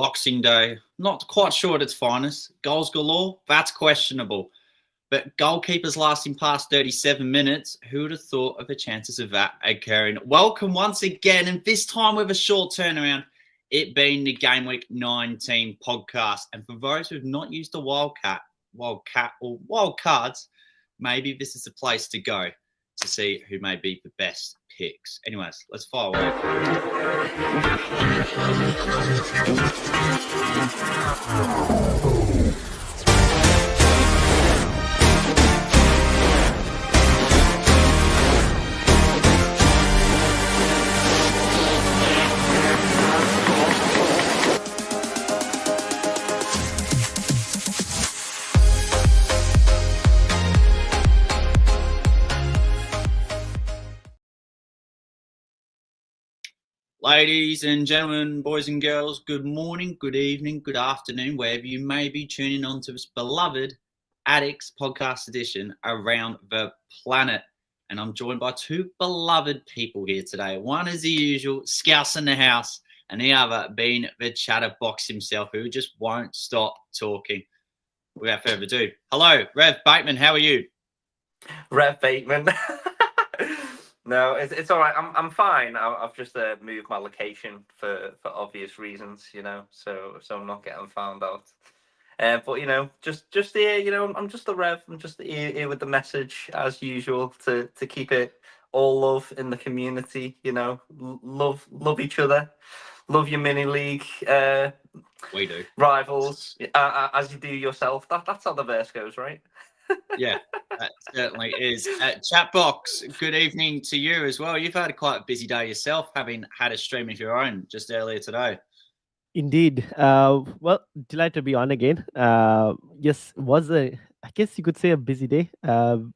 Boxing Day, not quite sure at its finest. Goals galore, that's questionable. But goalkeepers lasting past 37 minutes, who would have thought of the chances of that occurring? Welcome once again, and this time with a short turnaround, it being the Gameweek 19 podcast. And for those who have not used the wildcat or wildcards, maybe this is the place to go to see who may be the best picks. Anyways, let's fire away. Ladies and gentlemen, boys and girls, good morning, good evening, good afternoon, wherever you may be tuning on to this beloved Addicts podcast edition around the planet. And I'm joined by two beloved people here today. One is the usual, Scouse in the house, and the other being the Chatbox himself, who just won't stop talking. Without further ado, hello, Rev Bateman, how are you? Rev Bateman. No, it's all right. I'm fine. I've just moved my location for obvious reasons, so I'm not getting found out. But just here, I'm just the Rev. I'm just here with the message as usual to keep it all love in the community. Love each other, love your mini league. We do rivals as you do yourself. That's how the verse goes, right? Yeah, that certainly is. Chatbox, good evening to you as well. You've had quite a busy day yourself, having had a stream of your own just earlier today. Indeed. Well, delighted to be on again. Yes, I guess you could say a busy day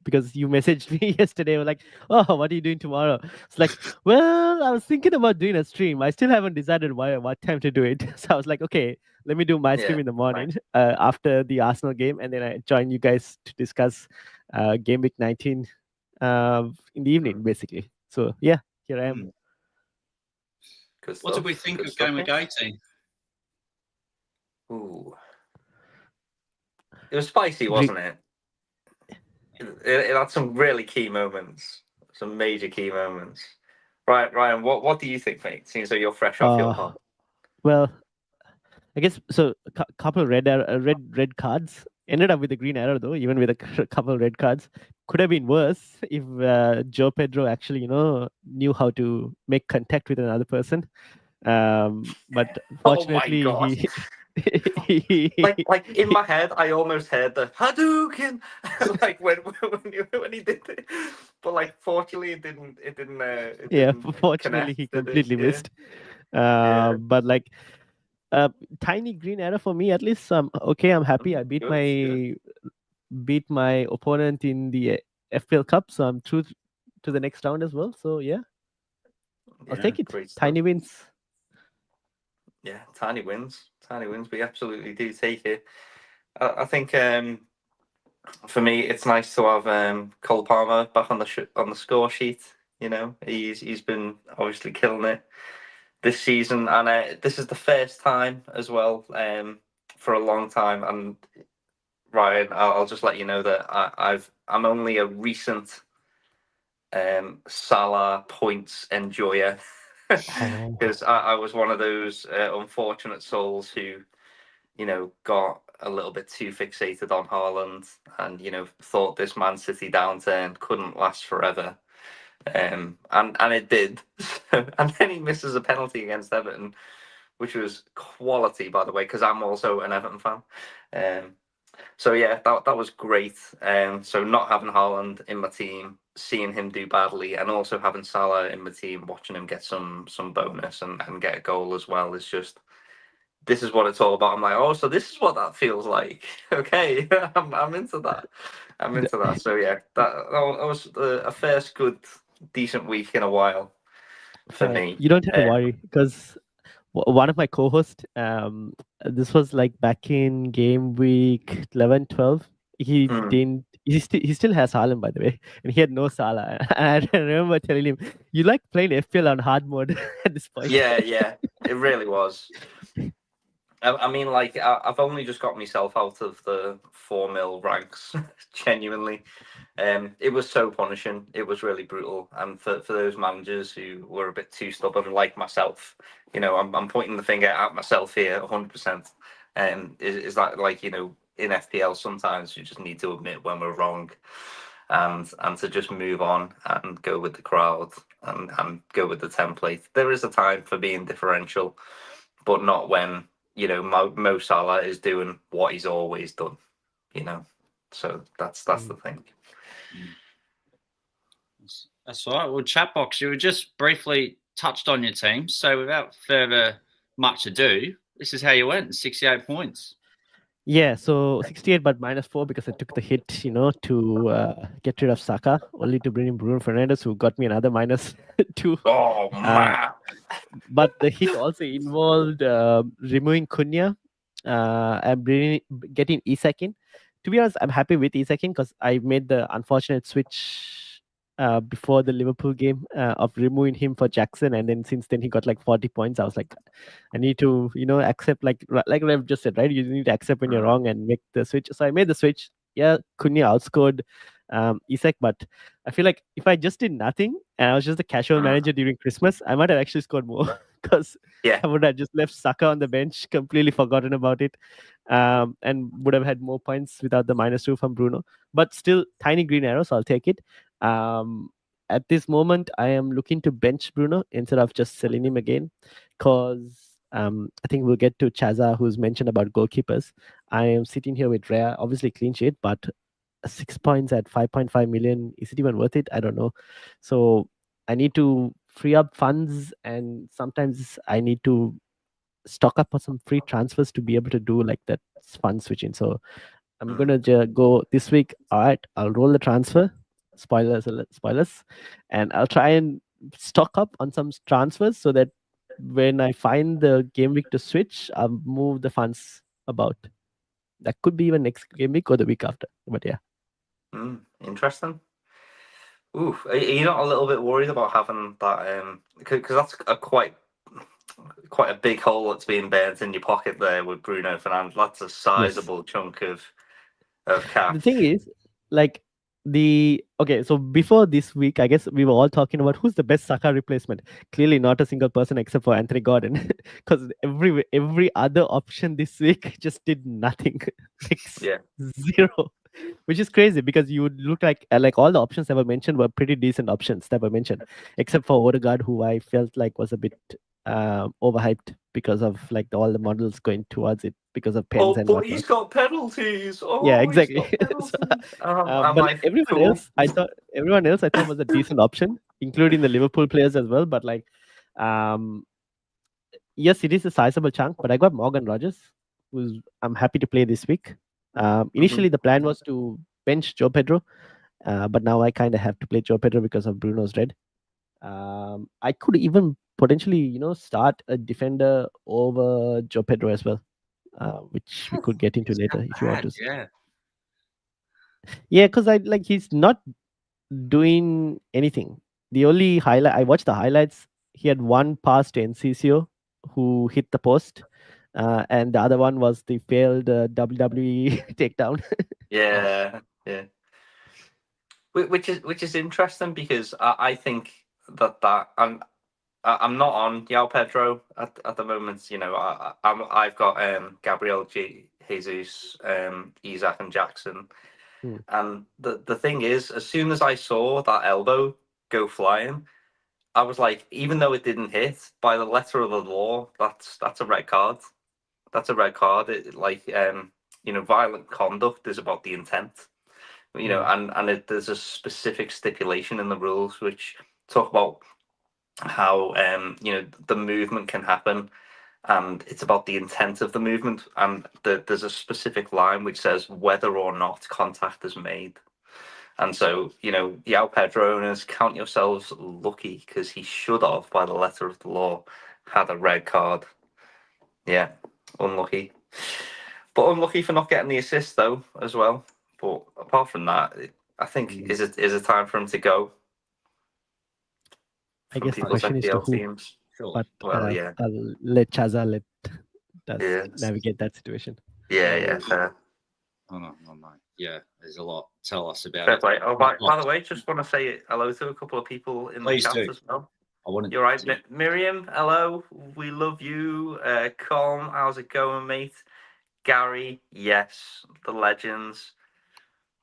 because you messaged me yesterday. Like, oh, what are you doing tomorrow? It's like, well, I was thinking about doing a stream. I still haven't decided what time to do it. So I was like, okay, let me do my stream in the morning after the Arsenal game. And then I join you guys to discuss Gameweek 19 in the evening, basically. So, yeah, here I am. What did we think of Gameweek 18? Ooh. It was spicy, wasn't it? It had some really key moments, some major key moments. Right, Ryan, what do you think, mate? Seems like you're fresh off your hop. Well, I guess so. A couple red cards. Ended up with a green arrow though, even with a couple red cards. Could have been worse if Joe Pedro actually, knew how to make contact with another person. But fortunately, like in my head, I almost heard the Hadouken, like when he did it. But like, fortunately, it didn't. Fortunately, he completely missed. But like, tiny green arrow for me at least. Okay, I'm happy. I beat my opponent in the FPL Cup, so I'm through to the next round as well. So yeah, I'll take it. Tiny wins. Yeah, tiny wins. We absolutely do take it. I think for me, it's nice to have Cole Palmer back on the score sheet. He's been obviously killing it this season, and this is the first time as well for a long time. And Ryan, I'll just let you know that I'm only a recent Salah points enjoyer. Because I was one of those unfortunate souls who, got a little bit too fixated on Haaland and, thought this Man City downturn couldn't last forever. And it did. And then he misses a penalty against Everton, which was quality, by the way, because I'm also an Everton fan. So yeah, that was great. So not having Haaland in my team, seeing him do badly, and also having Salah in my team, watching him get some bonus and get a goal as well, is just, this is what it's all about. I'm like, oh, so this is what that feels like. Okay, I'm into that. So yeah, that was a first good, decent week in a while for me. You don't have to worry, because one of my co-hosts, this was like back in game week 11-12. He still has Haaland, by the way, and he had no Salah. And I remember telling him, "You like playing FPL on hard mode at this point." Yeah, it really was. I mean, like, I've only just got myself out of the 4-0 ranks, genuinely. It was so punishing. It was really brutal. And for those managers who were a bit too stubborn, like myself, I'm pointing the finger at myself here, 100%. Is that, like, in FPL, sometimes you just need to admit when we're wrong, and to just move on and go with the crowd and go with the template. There is a time for being differential, but not when Mo Salah is doing what he's always done. So that's the thing. That's all right. Well, Chatbox, you were just briefly touched on your team. So without further much ado, this is how you went, 68 points. Yeah, so 68 but -4 because I took the hit, to get rid of Saka, only to bring in Bruno Fernandes, who got me another -2. Oh, man. But the hit also involved removing Cunha and getting Isak in. To be honest, I'm happy with Isak in because I made the unfortunate switch before the Liverpool game of removing him for Jackson, and then since then he got like 40 points. I was like, I need to, accept, like Rev just said, right? You need to accept when you're wrong and make the switch. So I made the switch. Yeah, Cunha outscored Isak, but I feel like if I just did nothing and I was just a casual manager during Christmas, I might have actually scored more because I would have just left Saka on the bench, completely forgotten about it, and would have had more points without the -2 from Bruno. But still, tiny green arrows, I'll take it. At this moment, I am looking to bench Bruno instead of just selling him again, because I think we'll get to Chaza, who's mentioned about goalkeepers. I am sitting here with Rhea, obviously clean sheet, but 6 points at 5.5 million, is it even worth it? I don't know. So I need to free up funds, and sometimes I need to stock up on some free transfers to be able to do like that fund switching. So I'm gonna go this week. All right, I'll roll the transfer. Spoilers, and I'll try and stock up on some transfers so that when I find the game week to switch, I'll move the funds about. That could be even next game week or the week after. But yeah. Interesting. Ooh, are you not a little bit worried about having that? Because that's quite a big hole that's being burnt in your pocket there with Bruno Fernandes. That's a sizable chunk of cash. The thing is, like, so before this week, I guess we were all talking about who's the best Saka replacement. Clearly not a single person except for Anthony Gordon, because every other option this week just did nothing. Zero, which is crazy because you would look like all the options that were mentioned were pretty decent options that were mentioned, except for Odegaard, who I felt like was a bit overhyped because of like all the models going towards it because of pens and whatnot. He's got penalties. Yeah, exactly. But everyone else I thought was a decent option, including the Liverpool players as well. But like, yes, it is a sizable chunk. But I got Morgan Rogers, who's I'm happy to play this week. Initially, the plan was to bench Joe Pedro, but now I kind of have to play Joe Pedro because of Bruno's red. I could even potentially, start a defender over Joe Pedro as well, which we could get into later if you want to. Yeah, because he's not doing anything. The only highlight, I watched the highlights. He had one pass to Enciso, who hit the post, and the other one was the failed WWE takedown. Yeah. Which is interesting because I think that I'm not on Yao Pedro at the moment. I've got Gabriel Jesus, Isaac and Jackson. And the thing is, as soon as I saw that elbow go flying, I was like, even though it didn't hit, by the letter of the law, that's a red card. That's a red card. Violent conduct is about the intent. And there's a specific stipulation in the rules which talk about how the movement can happen, and it's about the intent of the movement, and there's a specific line which says whether or not contact is made. And so, Yao Pedro owners, count yourselves lucky because he should have, by the letter of the law, had a red card. Yeah, unlucky. But unlucky for not getting the assist, though, as well. But apart from that, I think is it time for him to go? I guess the question is to who. Teams. But I'll let Chaza does navigate that situation. Yeah, fair. Oh no. Yeah, there's a lot. Tell us about Fair it. play. Oh, by the way, just want to say hello to a couple of people in the chat as well. You're right, Miriam. Hello, we love you. Colm, how's it going, mate? Gary, yes, the legends.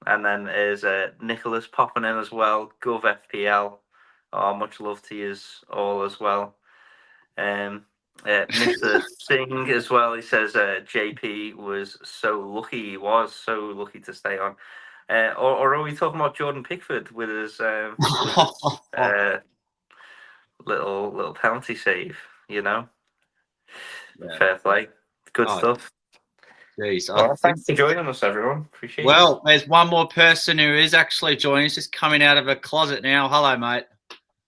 And then there's Nicholas popping in as well. Gov FPL. Oh, much love to you all as well. Mr. Singh as well. He says JP was so lucky. He was so lucky to stay on. Or are we talking about Jordan Pickford with his little penalty save? You know, fair play, good stuff. Geez, well, thanks for joining us, everyone. Appreciate it. Well, there's one more person who is actually joining us, just coming out of a closet now. Hello, mate.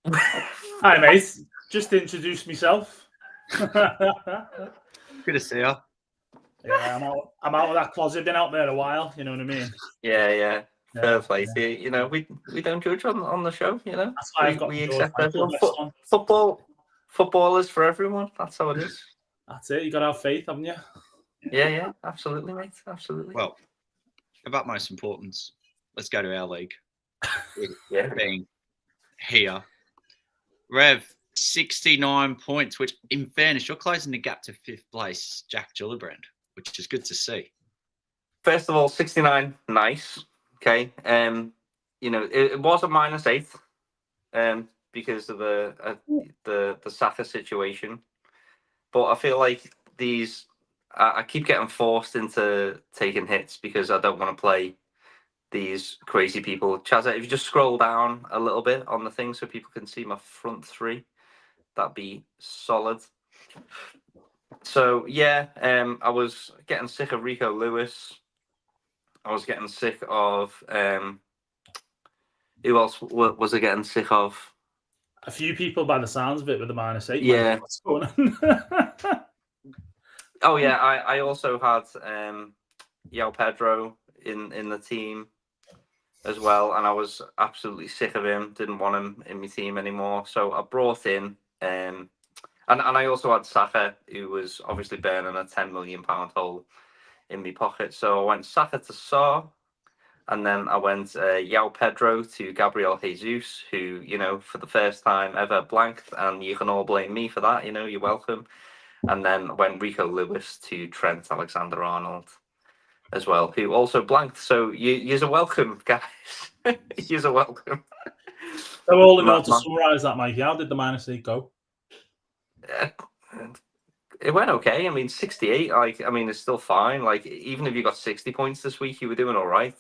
Hi, mate. Just to introduce myself. Good to see you. Yeah, I'm out of that closet. Been out there a while. You know what I mean? Yeah. Fair play to you. You know, we don't judge on the show. You know, that's why I've got we accept everyone. Football is for everyone. That's how it is. That's it. You got to have faith, haven't you? Yeah, absolutely, mate. Absolutely. Well, of utmost importance, let's go to our league. Being here, Rev, 69 points, which, in fairness, you're closing the gap to 5th place, Jack Gillibrand, which is good to see. First of all, 69, nice. Okay. You know, it was a -8, because of the Saka situation, but I feel like these. I keep getting forced into taking hits because I don't want to play these crazy people. Chaza, if you just scroll down a little bit on the thing so people can see my front three, that'd be solid. So yeah, I was getting sick of Rico Lewis. I was getting sick of who else was I getting sick of? A few people by the sounds of it with the -8. Yeah. What's going on? Oh yeah, I also had Yao Pedro in the team as well, and I was absolutely sick of him. Didn't want him in my team anymore, so I brought in and I also had Saka, who was obviously burning a £10 million hole in my pocket. So I went Saka to Saar, and then I went Yao Pedro to Gabriel Jesus, who, you know, for the first time ever blanked, and you can all blame me for that. You know, you're welcome. And then went Rico Lewis to Trent Alexander-Arnold as well, who also blanked. So you're welcome, guys. You're welcome. So all in all, to summarise that, Mike, how did the -8 go? It went okay. I mean, 68. It's still fine. Like, even if you got 60 points this week, you were doing all right.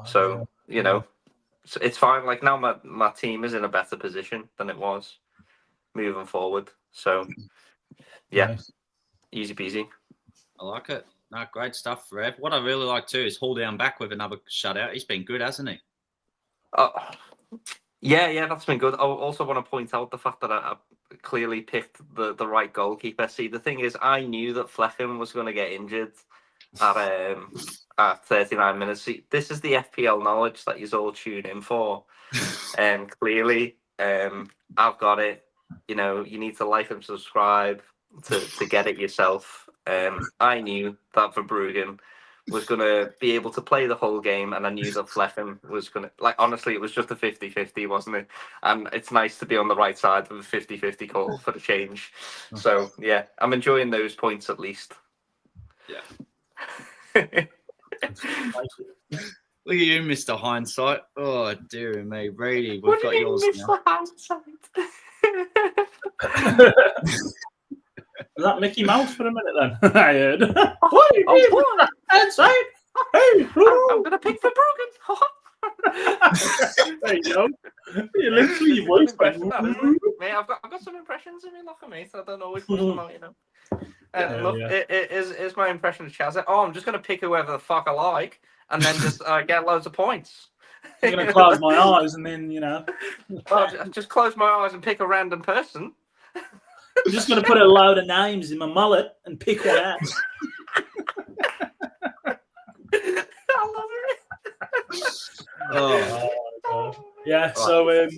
So you know, it's fine. Like, now my team is in a better position than it was moving forward. So yeah, nice. Easy peasy. I like it. No, great stuff, Rev. What I really like too is Hall down back with another shutout. He's been good, hasn't he? Yeah, that's been good. I also want to point out the fact that I clearly picked the right goalkeeper. See, the thing is, I knew that Flecken was going to get injured at 39 minutes. See, this is the FPL knowledge that you all tune in for. Clearly, I've got it. You know, you need to like and subscribe to get it yourself. I knew that Verbruggen was going to be able to play the whole game, and I knew that Flecken was going to, like, honestly, it was just a 50-50, wasn't it? And it's nice to be on the right side of a 50-50 call for the change. So, yeah, I'm enjoying those points at least. Yeah. Look at you, Mr. Hindsight. Oh, dear me. Reidy, we've got yours now. Mr. Hindsight? Was that Mickey Mouse for a minute then? I heard. Hindsight? Hey, I'm going to pick Verbruggen. There you go. You literally, your voice went. Mate, I've got some impressions in me, locker, mate. I don't always push them out, you know. Look, it is my impression of Chaza. Oh, I'm just going to pick whoever the fuck I like, and then just get loads of points. I'm going to close my eyes, and then, you know. Well, just close my eyes and pick a random person. I'm just going to put a load of names in my mullet and pick one out. I love it. Oh, yeah, so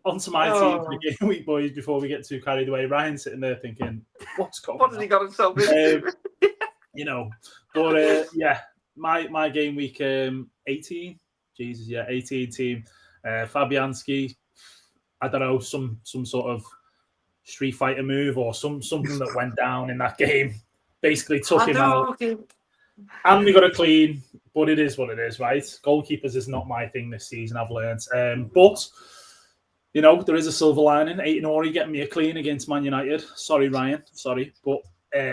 onto my team for the game week, boys, before we get too carried away. Ryan's sitting there thinking, what's going on? What has he got himself into? My game week 18. Jesus, 18 team. Fabianski, I don't know, some sort of Street Fighter move or something that went down in that game. Basically took him out. And we got a clean, but it is what it is, right? Goalkeepers is not my thing this season, I've learned. But, there is a silver lining. Aït-Nouri getting me a clean against Man United. Sorry, Ryan. Sorry. But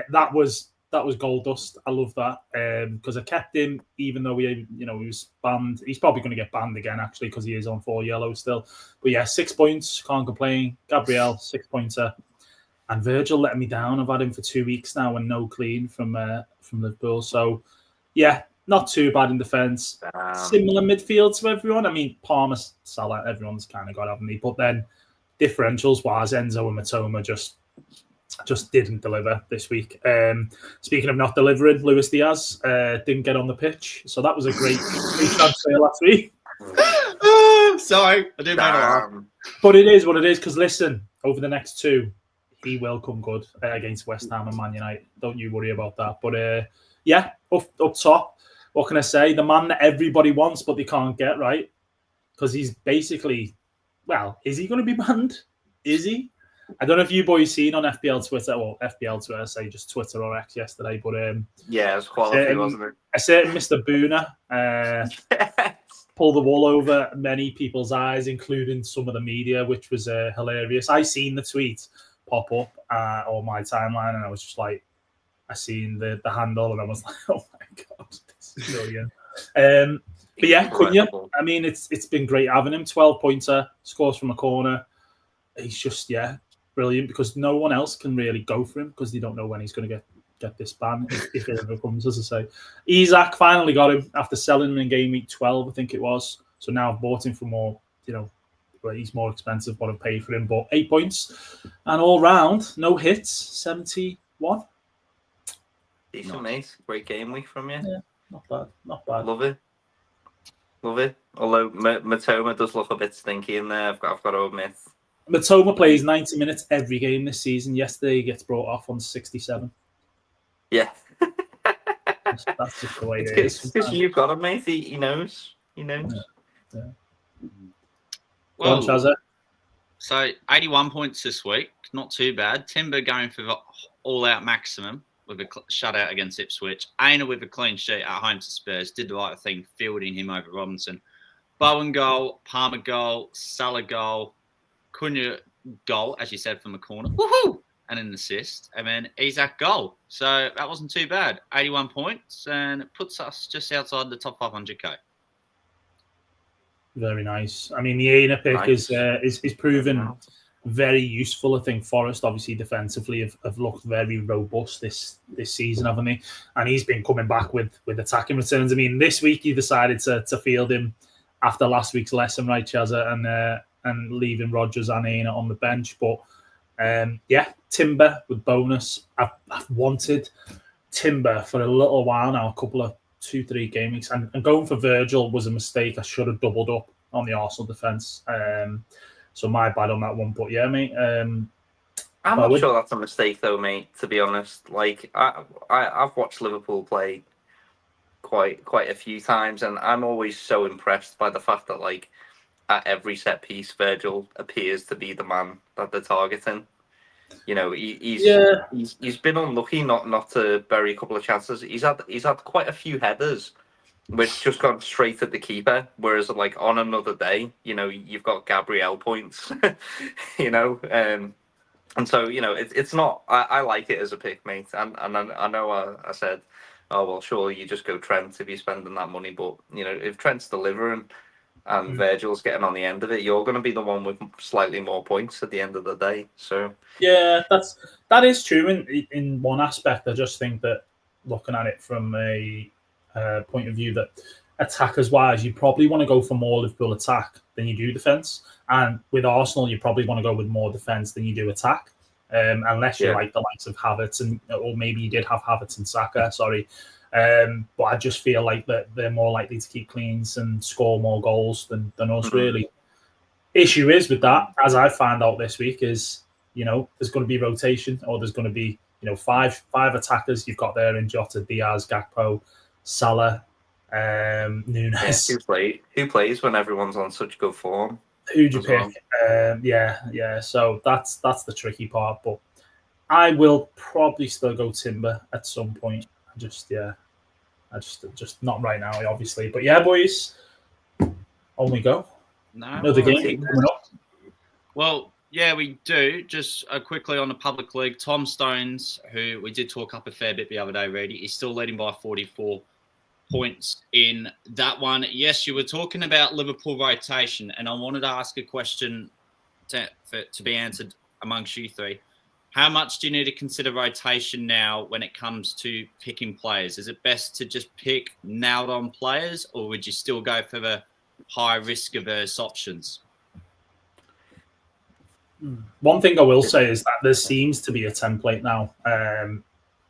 that was gold dust. I love that because I kept him, even though he was banned. He's probably going to get banned again, actually, because he is on 4 yellows still. But yeah, 6 points. Can't complain. Gabriel, 6-pointer. And Virgil letting me down. I've had him for 2 weeks now and no clean from Liverpool. So, yeah, not too bad in defence. Similar midfield to everyone. I mean, Palmer, Salah, everyone's kind of got, haven't they? But then differentials-wise, Enzo and Matoma just didn't deliver this week. Speaking of not delivering, Luis Diaz didn't get on the pitch. So that was a great transfer last week. Sorry, I didn't mean to laugh. But it is what it is, because listen, over the next 2, he will come good against West Ham and Man United. Don't you worry about that. But up top, what can I say? The man that everybody wants, but they can't get, right? Because he's basically, is he going to be banned? Is he? I don't know if you boys seen on FPL Twitter, I say just Twitter or X yesterday, but it was quality, wasn't it? A certain Mr. Booner pulled the wool over many people's eyes, including some of the media, which was hilarious. I seen the tweet pop up on my timeline, and I was just like, I seen the handle, and I was like, oh my god, this is brilliant. But yeah, Cunha, I mean, it's been great having him. 12-pointer, scores from a corner. He's just brilliant, because no one else can really go for him because they don't know when he's going to get this ban if it ever comes, as I say. Isaac finally got him after selling him in game week 12, I think it was. So now I've bought him for more, where he's more expensive what I've paid for him. But 8 points, and all round, no hits, 71. Decent, mate. Great game week from you. Yeah, not bad. Love it. Although Matoma does look a bit stinky in there, I've got to admit. Matoma plays 90 minutes every game this season. Yesterday he gets brought off on 67. Yeah. That's just the way it is. Because you've got him, mate. He knows. Yeah. Well, on, Chaza. So 81 points this week. Not too bad. Timber going for the all-out maximum with a shutout against Ipswich. Aina with a clean sheet at home to Spurs. Did the right thing, fielding him over Robinson. Bowen goal, Palmer goal, Salah goal, Cunha goal, as you said, from the corner. Woohoo! And an assist. And then Isaac goal. So that wasn't too bad. 81 points, and it puts us just outside the top 500k. Very nice. I mean, the Aina pick is proven very useful. I think Forest, obviously, defensively have looked very robust this season, haven't they? And he's been coming back with attacking returns. I mean, this week he decided to field him after last week's lesson, right, Chaza, and leaving Rodgers and Aina on the bench. But Timber with bonus. I've wanted Timber for a little while now, a couple of 2-3 game weeks, and going for Virgil was a mistake. I should have doubled up on the Arsenal defence. So my bad on that one. But yeah, mate. I'm not sure that's a mistake though, mate, to be honest. Like I've watched Liverpool play quite a few times, and I'm always so impressed by the fact that, like, at every set piece, Virgil appears to be the man that they're targeting. He's been unlucky not to bury a couple of chances. He's had quite a few headers which just gone straight at the keeper. Whereas, like, on another day, you've got Gabriel points, and so it's not. I like it as a pick, mate. And I know I said, oh well, surely you just go Trent if you're spending that money. But if Trent's delivering and Virgil's getting on the end of it, you're going to be the one with slightly more points at the end of the day. So yeah, that is true in one aspect. I just think that, looking at it from a point of view, that attackers wise, you probably want to go for more Liverpool attack than you do defence, and with Arsenal you probably want to go with more defence than you do attack, unless you like the likes of Havertz, or maybe you did have Havertz and Saka, but I just feel like that they're more likely to keep cleans and score more goals than us, really. issue is with that, as I found out this week, is there's going to be rotation, or there's going to be five attackers you've got there in Jota, Diaz, Gakpo, Salah, Nunes. Yeah, who plays when everyone's on such good form? Who'd you pick? Well? So that's the tricky part. But I will probably still go Timber at some point. Just not right now, obviously. But yeah, boys, on we go. Another game coming up. Well, yeah, we do. Just quickly on the public league, Tom Stones, who we did talk up a fair bit the other day, Reidy, he's still leading by 44 points in that one. Yes, you were talking about Liverpool rotation, and I wanted to ask a question to be answered amongst you three. How much do you need to consider rotation now when it comes to picking players? Is it best to just pick nailed-on players, or would you still go for the high risk-averse options? One thing I will say is that there seems to be a template now,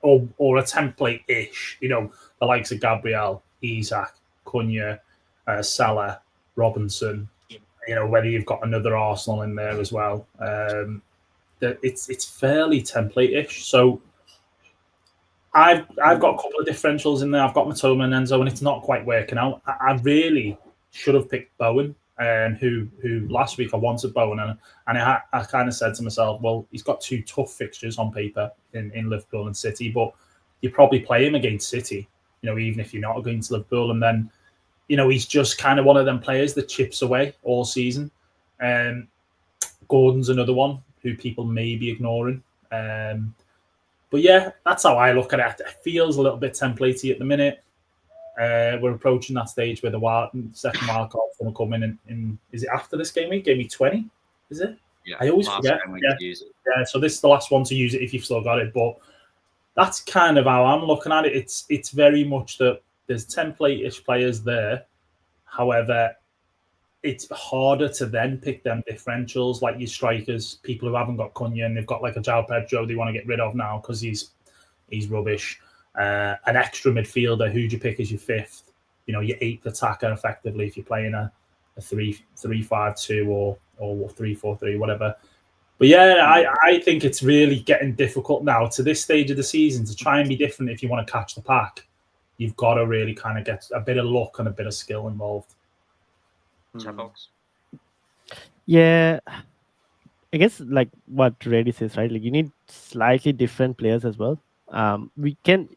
or a template-ish. The likes of Gabriel, Isak, Cunha, Salah, Robinson. Whether you've got another Arsenal in there as well. It's fairly template-ish. So I've got a couple of differentials in there. I've got Matoma and Enzo, and it's not quite working out. I really should have picked Bowen, who last week I wanted Bowen, and I kind of said to myself, well, he's got two tough fixtures on paper in Liverpool and City, but you probably play him against City, even if you're not against Liverpool, and then he's just kind of one of them players that chips away all season. Gordon's another one who people may be ignoring. But yeah, that's how I look at it. It feels a little bit templatey at the minute. We're approaching that stage where the second wild card's going to come in. Is it after this game week? Game week 20? Is it? Yeah. I always forget. Yeah, so this is the last one to use it if you've still got it. But that's kind of how I'm looking at it. It's very much that there's template-ish players there. However, it's harder to then pick them differentials, like your strikers, people who haven't got Cunha and they've got like a João Pedro they want to get rid of now because he's rubbish. An extra midfielder, who'd you pick as your fifth? Your eighth attacker, effectively, if you're playing a 3-5-2 or 3-4-3, whatever. But yeah, I think it's really getting difficult now to this stage of the season to try and be different. If you want to catch the pack, you've got to really kind of get a bit of luck and a bit of skill involved. Chatbox. Yeah, I guess like what Reidy says, right? Like you need slightly different players as well. We can.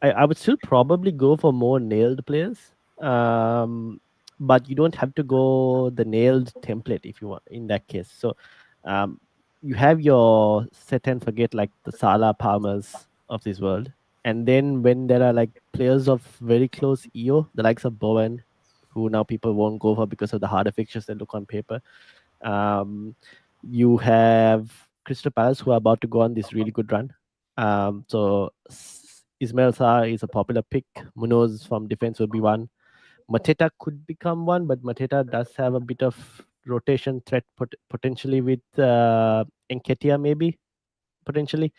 I would still probably go for more nailed players, but you don't have to go the nailed template if you want in that case. So, you have your set and forget like the Salah Palmers of this world, and then when there are like players of very close EO, the likes of Bowen, who now people won't go for because of the harder fixtures that look on paper. You have Crystal Palace, who are about to go on this really good run. So Ismail Sarr is a popular pick. Munoz from defense will be one. Mateta could become one, but Mateta does have a bit of rotation threat potentially with Nketiah, maybe potentially.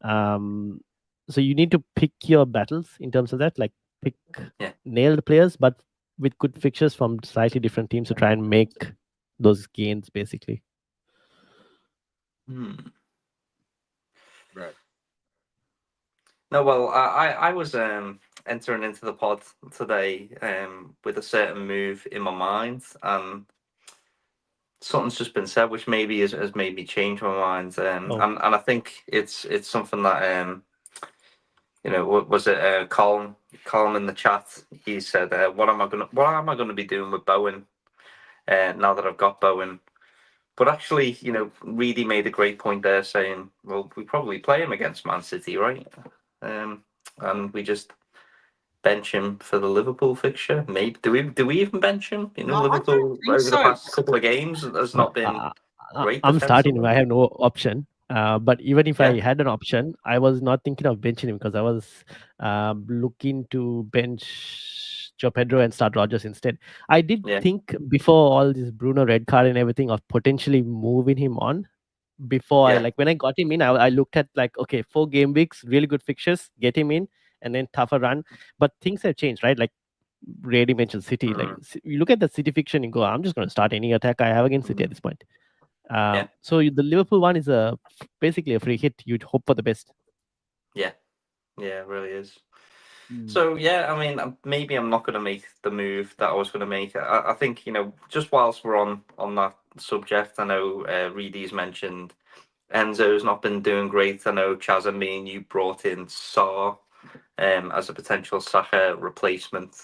So you need to pick your battles in terms of that, like pick nailed players, but with good fixtures from slightly different teams to try and make those gains, basically. Right. No, well, I was entering into the pod today with a certain move in my mind, and something's just been said which maybe has made me change my mind. And I think it's something that was it Colin in the chat? He said, "What am I gonna be doing with Bowen now that I've got Bowen?" But actually, Reidy made a great point there, saying, "Well, we probably play him against Man City, right? And we just bench him for the Liverpool fixture. Maybe do we even bench him? Liverpool over the past couple of games has not been great. I'm starting him. I have no option. But even if I had an option, I was not thinking of benching him because I was looking to bench João Pedro and start Rodgers instead. I did think before all this Bruno red card and everything of potentially moving him on. Before when I got him in, I looked at like, okay, 4 game weeks, really good fixtures, get him in, and then tougher run. But things have changed, right? Like Reidy mentioned City. Like you look at the City fixture and you go, I'm just going to start any attack I have against City at this point. So the Liverpool one is basically a free hit. You'd hope for the best. Yeah, it really is. So yeah, I mean, maybe I'm not going to make the move that I was going to make. I think, just whilst we're on that subject, I know Reidy's mentioned Enzo's not been doing great. I know Chaza, me and you brought in Sarr as a potential Saka replacement.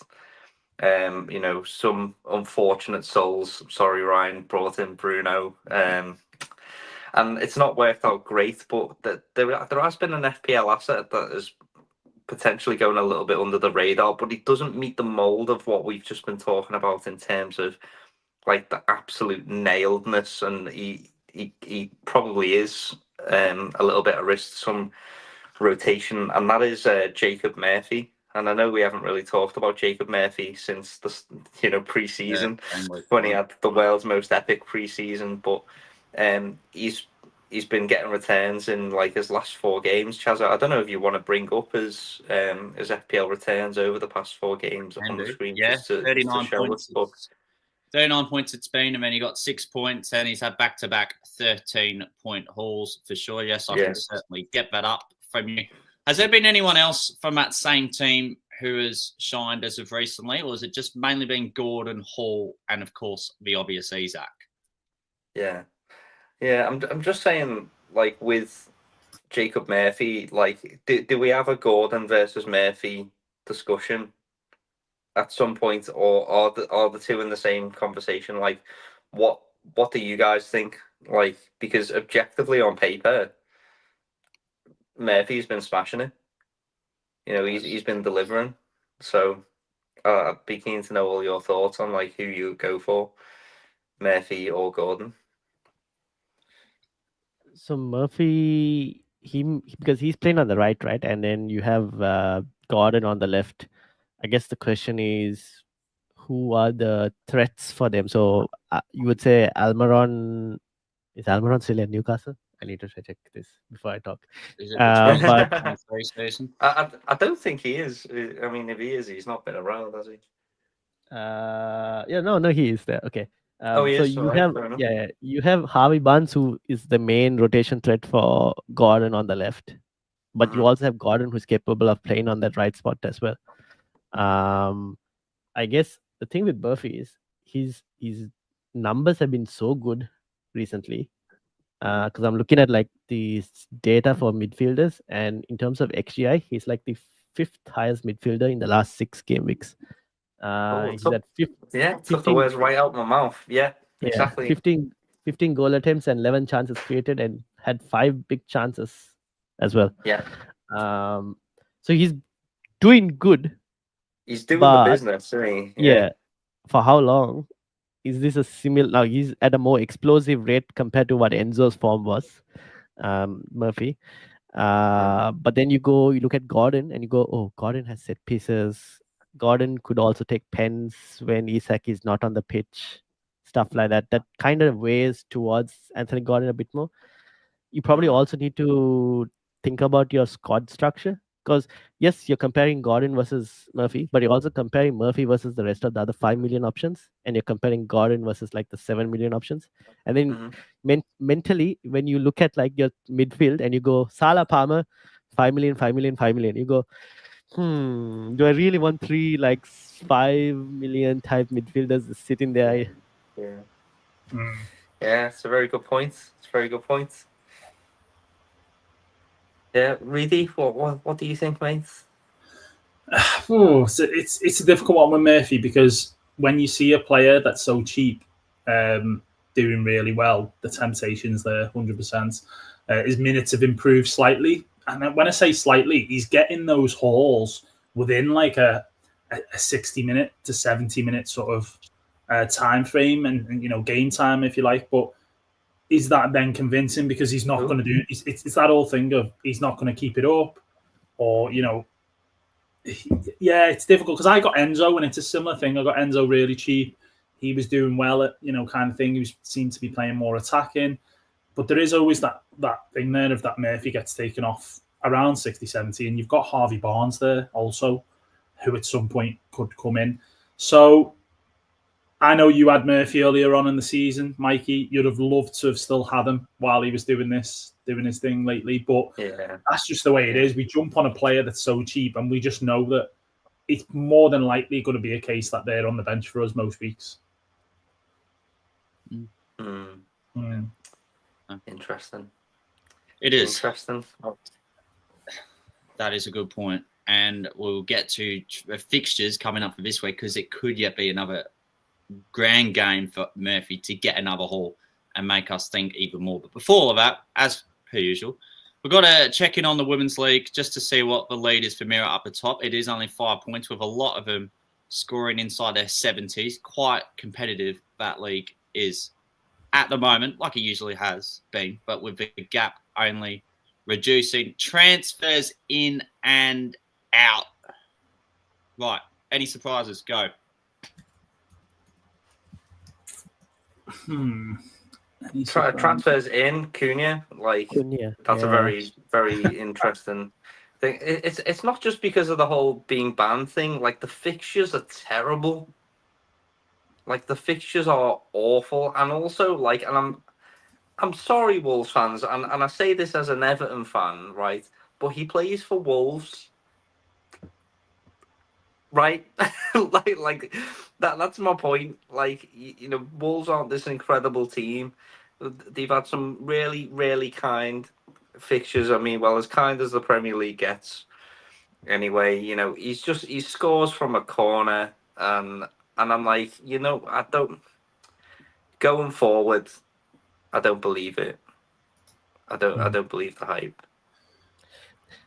Some unfortunate souls, sorry Ryan, brought in Bruno. And it's not worked out great, but there has been an FPL asset that is potentially going a little bit under the radar, but it doesn't meet the mold of what we've just been talking about in terms of like the absolute nailedness, and he probably is a little bit at risk to some rotation, and that is Jacob Murphy. And I know we haven't really talked about Jacob Murphy since the pre-season when he had the world's most epic pre-season, but he's been getting returns in like his last 4 games. Chaza, I don't know if you want to bring up his FPL returns over the past 4 games on the screen, just to 39 show points. us. 39 points it's been, and then he got 6 points, and he's had back-to-back 13-point hauls for sure. Yes, I can certainly get that up from you. Has there been anyone else from that same team who has shined as of recently, or has it just mainly been Gordon, Hall, and of course the obvious Isak? Yeah. I'm just saying, like with Jacob Murphy, like do we have a Gordon versus Murphy discussion at some point, or are the two in the same conversation? Like, what do you guys think? Like, because objectively on paper, Murphy's been smashing it. He's been delivering. So I'd be keen to know all your thoughts on like who you go for, Murphy or Gordon. So Murphy, because he's playing on the right, and then you have Gordon on the left. I guess the question is, who are the threats for them? So you would say Almiron. Is Almiron still at Newcastle? I need to check this before I talk. Is it but I don't think he is. I mean, if he is, he's not been around, has he? No, he is there. Okay. He so is. you have you have Harvey Barnes, who is the main rotation threat for Gordon on the left, but you also have Gordon, who's capable of playing on that right spot as well. I guess the thing with Murphy is his numbers have been so good recently, because I'm looking at like the data for midfielders, and in terms of XGI, he's like the 5th highest midfielder in the last 6 game weeks. He's at 15, took the words right out my mouth. Yeah, exactly. 15 goal attempts and 11 chances created, and had 5 big chances as well. Yeah. So he's doing good. He's doing the business, isn't he? Yeah. For how long? Is this a similar? Now he's at a more explosive rate compared to what Enzo's form was, Murphy. But then you look at Gordon and you go, oh, Gordon has set pieces. Gordon could also take pens when Isak is not on the pitch, stuff like that. That kind of weighs towards Anthony Gordon a bit more. You probably also need to think about your squad structure, because yes, you're comparing Gordon versus Murphy, but you're also comparing Murphy versus the rest of the other 5 million options, and you're comparing Gordon versus like the 7 million options. And then mentally, when you look at like your midfield and you go Salah, Palmer, 5 million, 5 million, 5 million, you go, do I really want 3 like 5 million type midfielders sitting there? Yeah, it's a very good point. Yeah, Reidy, what do you think, mate? So it's a difficult one with Murphy, because when you see a player that's so cheap doing really well, the temptation's there 100%. His minutes have improved slightly, and when I say slightly, he's getting those hauls within like a 60-minute to 70-minute sort of time frame, and game time, if you like. But is that then convincing? Because he's not going to do it's that whole thing of he's not going to keep it up, or it's difficult, because I got Enzo, and it's a similar thing. I got Enzo really cheap. He was doing well at kind of thing. He seemed to be playing more attacking, but there is always that thing there of that Murphy gets taken off around 60, 70, and you've got Harvey Barnes there also, who at some point could come in. So I know you had Murphy earlier on in the season, Mikey. You'd have loved to have still had him while he was doing his thing lately, but that's just the way it is. We jump on a player that's so cheap, and we just know that it's more than likely going to be a case that they're on the bench for us most weeks. Interesting. It is. Interesting. That is a good point. And we'll get to fixtures coming up for this week because it could yet be another grand game for Murphy to get another haul and make us think even more. But before all of that, as per usual, we've got to check in on the Women's League just to see what the lead is for Mira up the top. It is only 5 points with a lot of them scoring inside their 70s. Quite competitive that league is at the moment, like it usually has been, but with the gap only reducing. Transfers in and out. Right. Any surprises? Go. Transfers in Cunha, that's a very, very interesting thing. It's not just because of the whole being banned thing. Like the fixtures are terrible. Like the fixtures are awful, and also and I'm sorry, Wolves fans, and I say this as an Everton fan, right? But he plays for Wolves, right? like that's my point. Like Wolves aren't this incredible team. They've had some really, really kind fixtures. I mean, well, as kind as the Premier League gets. Anyway, he scores from a corner, and I'm like, I don't. Going forward, I don't believe it. I don't believe the hype.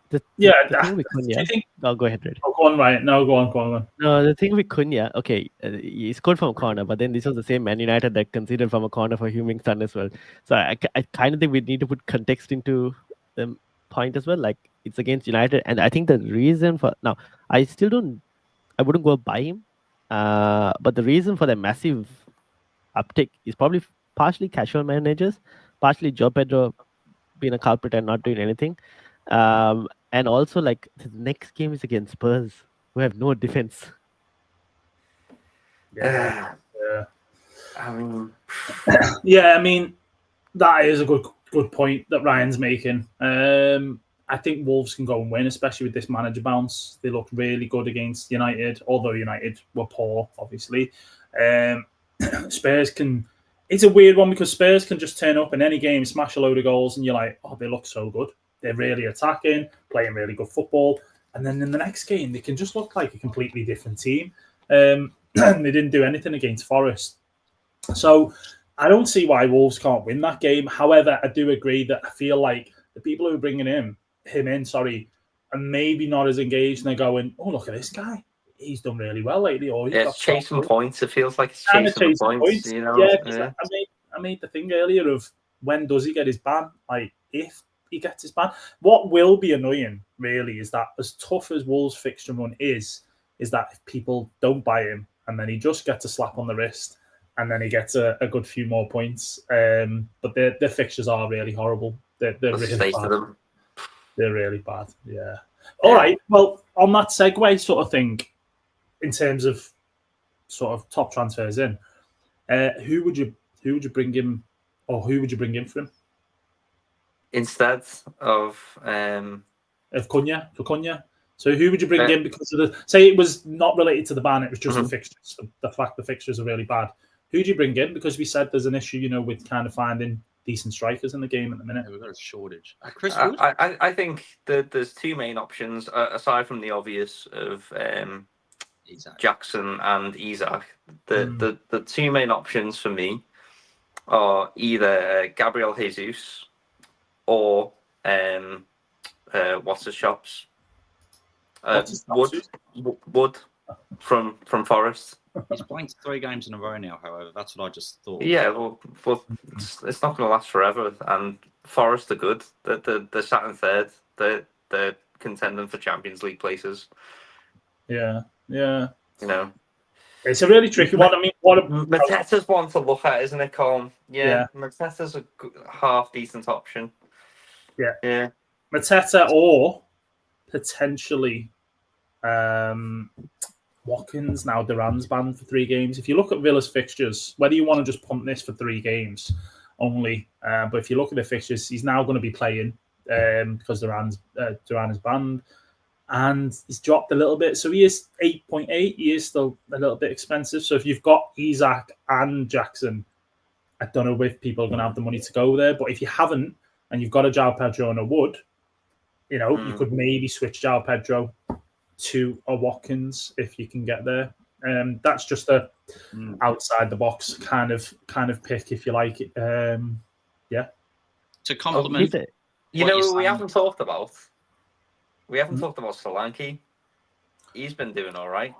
The thing with Cunha. Go ahead, Reidy. Oh, go on, Ryan. No, go on. No, the thing with Cunha, okay, he scored from a corner, but then this was the same Man United that conceded from a corner for Heung-min Son as well. So I kind of think we need to put context into the point as well. Like, it's against United, and I think the reason for now, I wouldn't go buy him, but the reason for the massive uptick is probably partially casual managers, partially Joe Pedro being a culprit and not doing anything. And also, like, the next game is against Spurs, who have no defense. Yeah. I mean, that is a good point that Ryan's making. I think Wolves can go and win, especially with this manager bounce. They looked really good against United, although United were poor, obviously. Spurs can... It's a weird one because Spurs can just turn up in any game, smash a load of goals, and you're like, oh, they look so good. They're really attacking, playing really good football. And then in the next game, they can just look like a completely different team. They didn't do anything against Forest. So I don't see why Wolves can't win that game. However, I do agree that I feel like the people who are bringing him in, are maybe not as engaged, and they're going, oh, look at this guy. He's done really well lately. Or it's chasing points. It feels like it's chasing points. I made the thing earlier of when does he get his ban? Like, if he gets his ban. What will be annoying, really, is that as tough as Wolves' fixture run is that if people don't buy him, and then he just gets a slap on the wrist, and then he gets a good few more points. But their fixtures are really horrible. They're really bad. They're really bad. Yeah. All right. Well, on that segue sort of thing, in terms of sort of top transfers in, who would you bring him, or who would you bring in for him instead of Cunha? For Cunha. So who would you bring in because of the... Say it was not related to the ban, it was just the fixtures. The fact the fixtures are really bad. Who do you bring in? Because we said there's an issue, with kind of finding decent strikers in the game at the minute. We've got a shortage. Chris Wood? I think that there's two main options, aside from the obvious of Jackson and Isak. The two main options for me are either Gabriel Jesus or what's his shops? Wood from Forest. He's playing 3 games in a row now, however. That's what I just thought. Yeah, well it's not going to last forever. And Forest are good. They're sat in third. They're contending for Champions League places. Yeah. It's a really tricky one. I mean, Mateta's one to look at, isn't it, Colin? Yeah. Mateta's a half decent option. Yeah. Mateta or potentially Watkins, now Duran's banned for 3 games. If you look at Villa's fixtures, whether you want to just punt this for 3 games only, but if you look at the fixtures, he's now going to be playing because Duran is banned, and he's dropped a little bit. So he is 8.8. He is still a little bit expensive. So if you've got Isak and Jackson, I don't know if people are going to have the money to go there. But if you haven't, and you've got a João Pedro and a Wood, you know, you could maybe switch João Pedro to a Watkins if you can get there. That's just a outside the box kind of pick, if you like. Yeah. To complement, you know, we haven't talked about. We haven't talked about Solanke. He's been doing all right.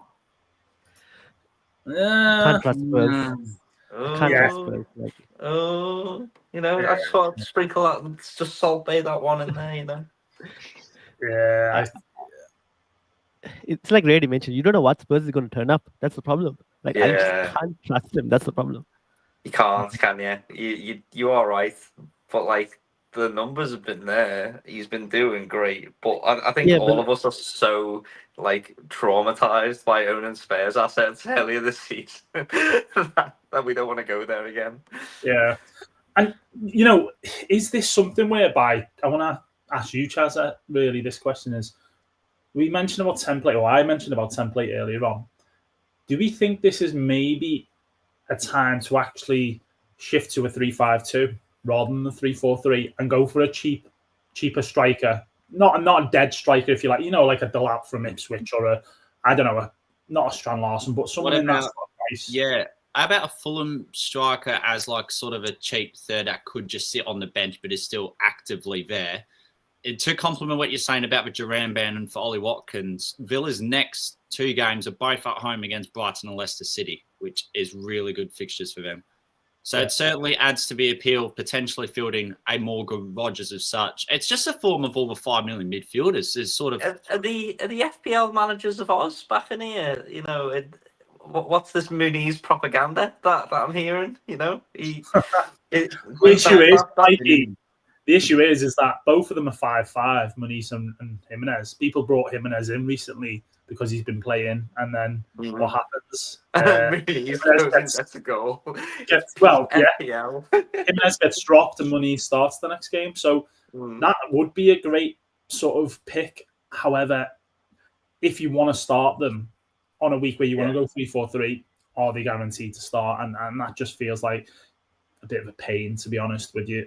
Can't trust Spurs. Can't trust Spurs. Like, you know, I just want to sprinkle that, just salt bay that one in there, you know. Yeah. It's like Reidy mentioned, you don't know what Spurs is going to turn up. That's the problem. Like, I just can't trust him. That's the problem. You can't, can you? You are right, but like the numbers have been there. He's been doing great, but I think all of us are so like traumatized by owning Spurs assets earlier this season that we don't want to go there again. Yeah, and you know, is this something whereby I want to ask you, Chaza? Really, this question is: we mentioned about template, or I mentioned about template earlier on. Do we think this is maybe a time to actually shift to a 3-5-2 rather than the 3-4-3 and go for a cheaper striker? Not a dead striker, if you like, you know, like a Delap from Ipswich or not a Strand Larson, but someone in that sort of price. Yeah. How about a Fulham striker as like sort of a cheap third that could just sit on the bench but is still actively there? To complement what you're saying about the Duran ban and for Ollie Watkins, Villa's next 2 games are both at home against Brighton and Leicester City, which is really good fixtures for them. So it certainly adds to the appeal of potentially fielding a Morgan Rogers as such. It's just a form of all the 5 million midfielders. Is sort of are the FPL managers of Oz back in here? You know, what's this Mooney's propaganda that I'm hearing? You know, The issue is that both of them are 5-5, Muniz and Jimenez. People brought Jimenez in recently because he's been playing, and then what happens? Muniz gets a goal. Jimenez gets dropped and Muniz starts the next game. So that would be a great sort of pick. However, if you want to start them on a week where you want to go 3-4-3, are they guaranteed to start? And that just feels like a bit of a pain, to be honest with you.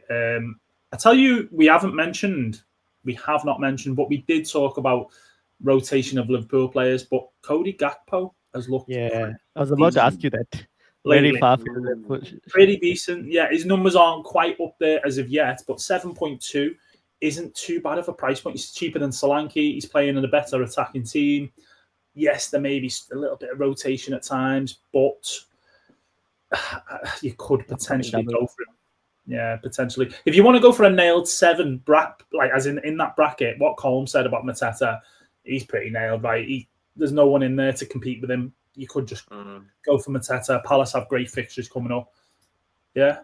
I tell you, we have not mentioned, but we did talk about rotation of Liverpool players. But Cody Gakpo has looked. Yeah, I was about to ask you that. Very far pretty decent. Yeah, his numbers aren't quite up there as of yet, but 7.2 isn't too bad of a price point. He's cheaper than Solanke. He's playing in a better attacking team. Yes, there may be a little bit of rotation at times, but you could potentially go for him. Yeah, potentially. If you want to go for a nailed 7, like as in that bracket, what Colm said about Mateta, he's pretty nailed, right? There's no one in there to compete with him. You could just go for Mateta. Palace have great fixtures coming up. Yeah.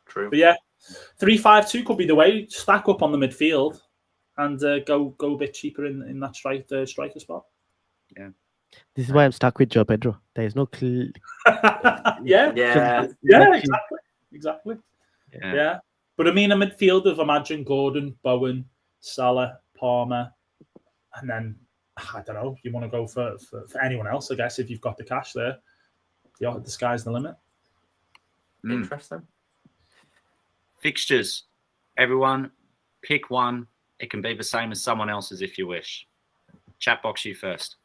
True. But yeah, 3-5-2 could be the way. Stack up on the midfield and go a bit cheaper in that striker spot. Yeah. This is why I'm stuck with João Pedro. There is no clue. Exactly. Yeah. But I mean, a midfield of imagine Gordon, Bowen, Salah, Palmer, and then I don't know. You want to go for anyone else, I guess, if you've got the cash there. The sky's the limit. Interesting. Fixtures. Everyone, pick one. It can be the same as someone else's if you wish. Chatbox, you first.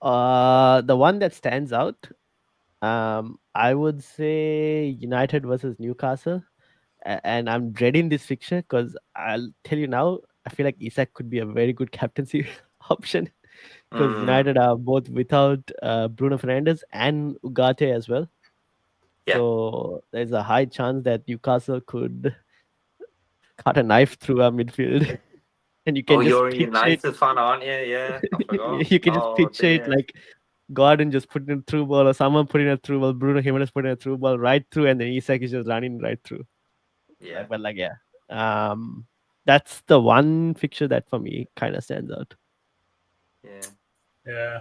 The one that stands out, I would say United versus Newcastle, and I'm dreading this fixture because I'll tell you now, I feel like Isak could be a very good captaincy option because United are both without Bruno Fernandes and Ugarte as well. Yeah. So there's a high chance that Newcastle could cut a knife through our midfield. And you can you're a United fan, aren't you? Yeah, I forgot. You can just picture it like Gordon just putting a through ball or someone putting a through ball, Bruno Jimenez putting a through ball right through, and then Isak is just running right through. Yeah. But that's the one fixture that for me kind of stands out. Yeah.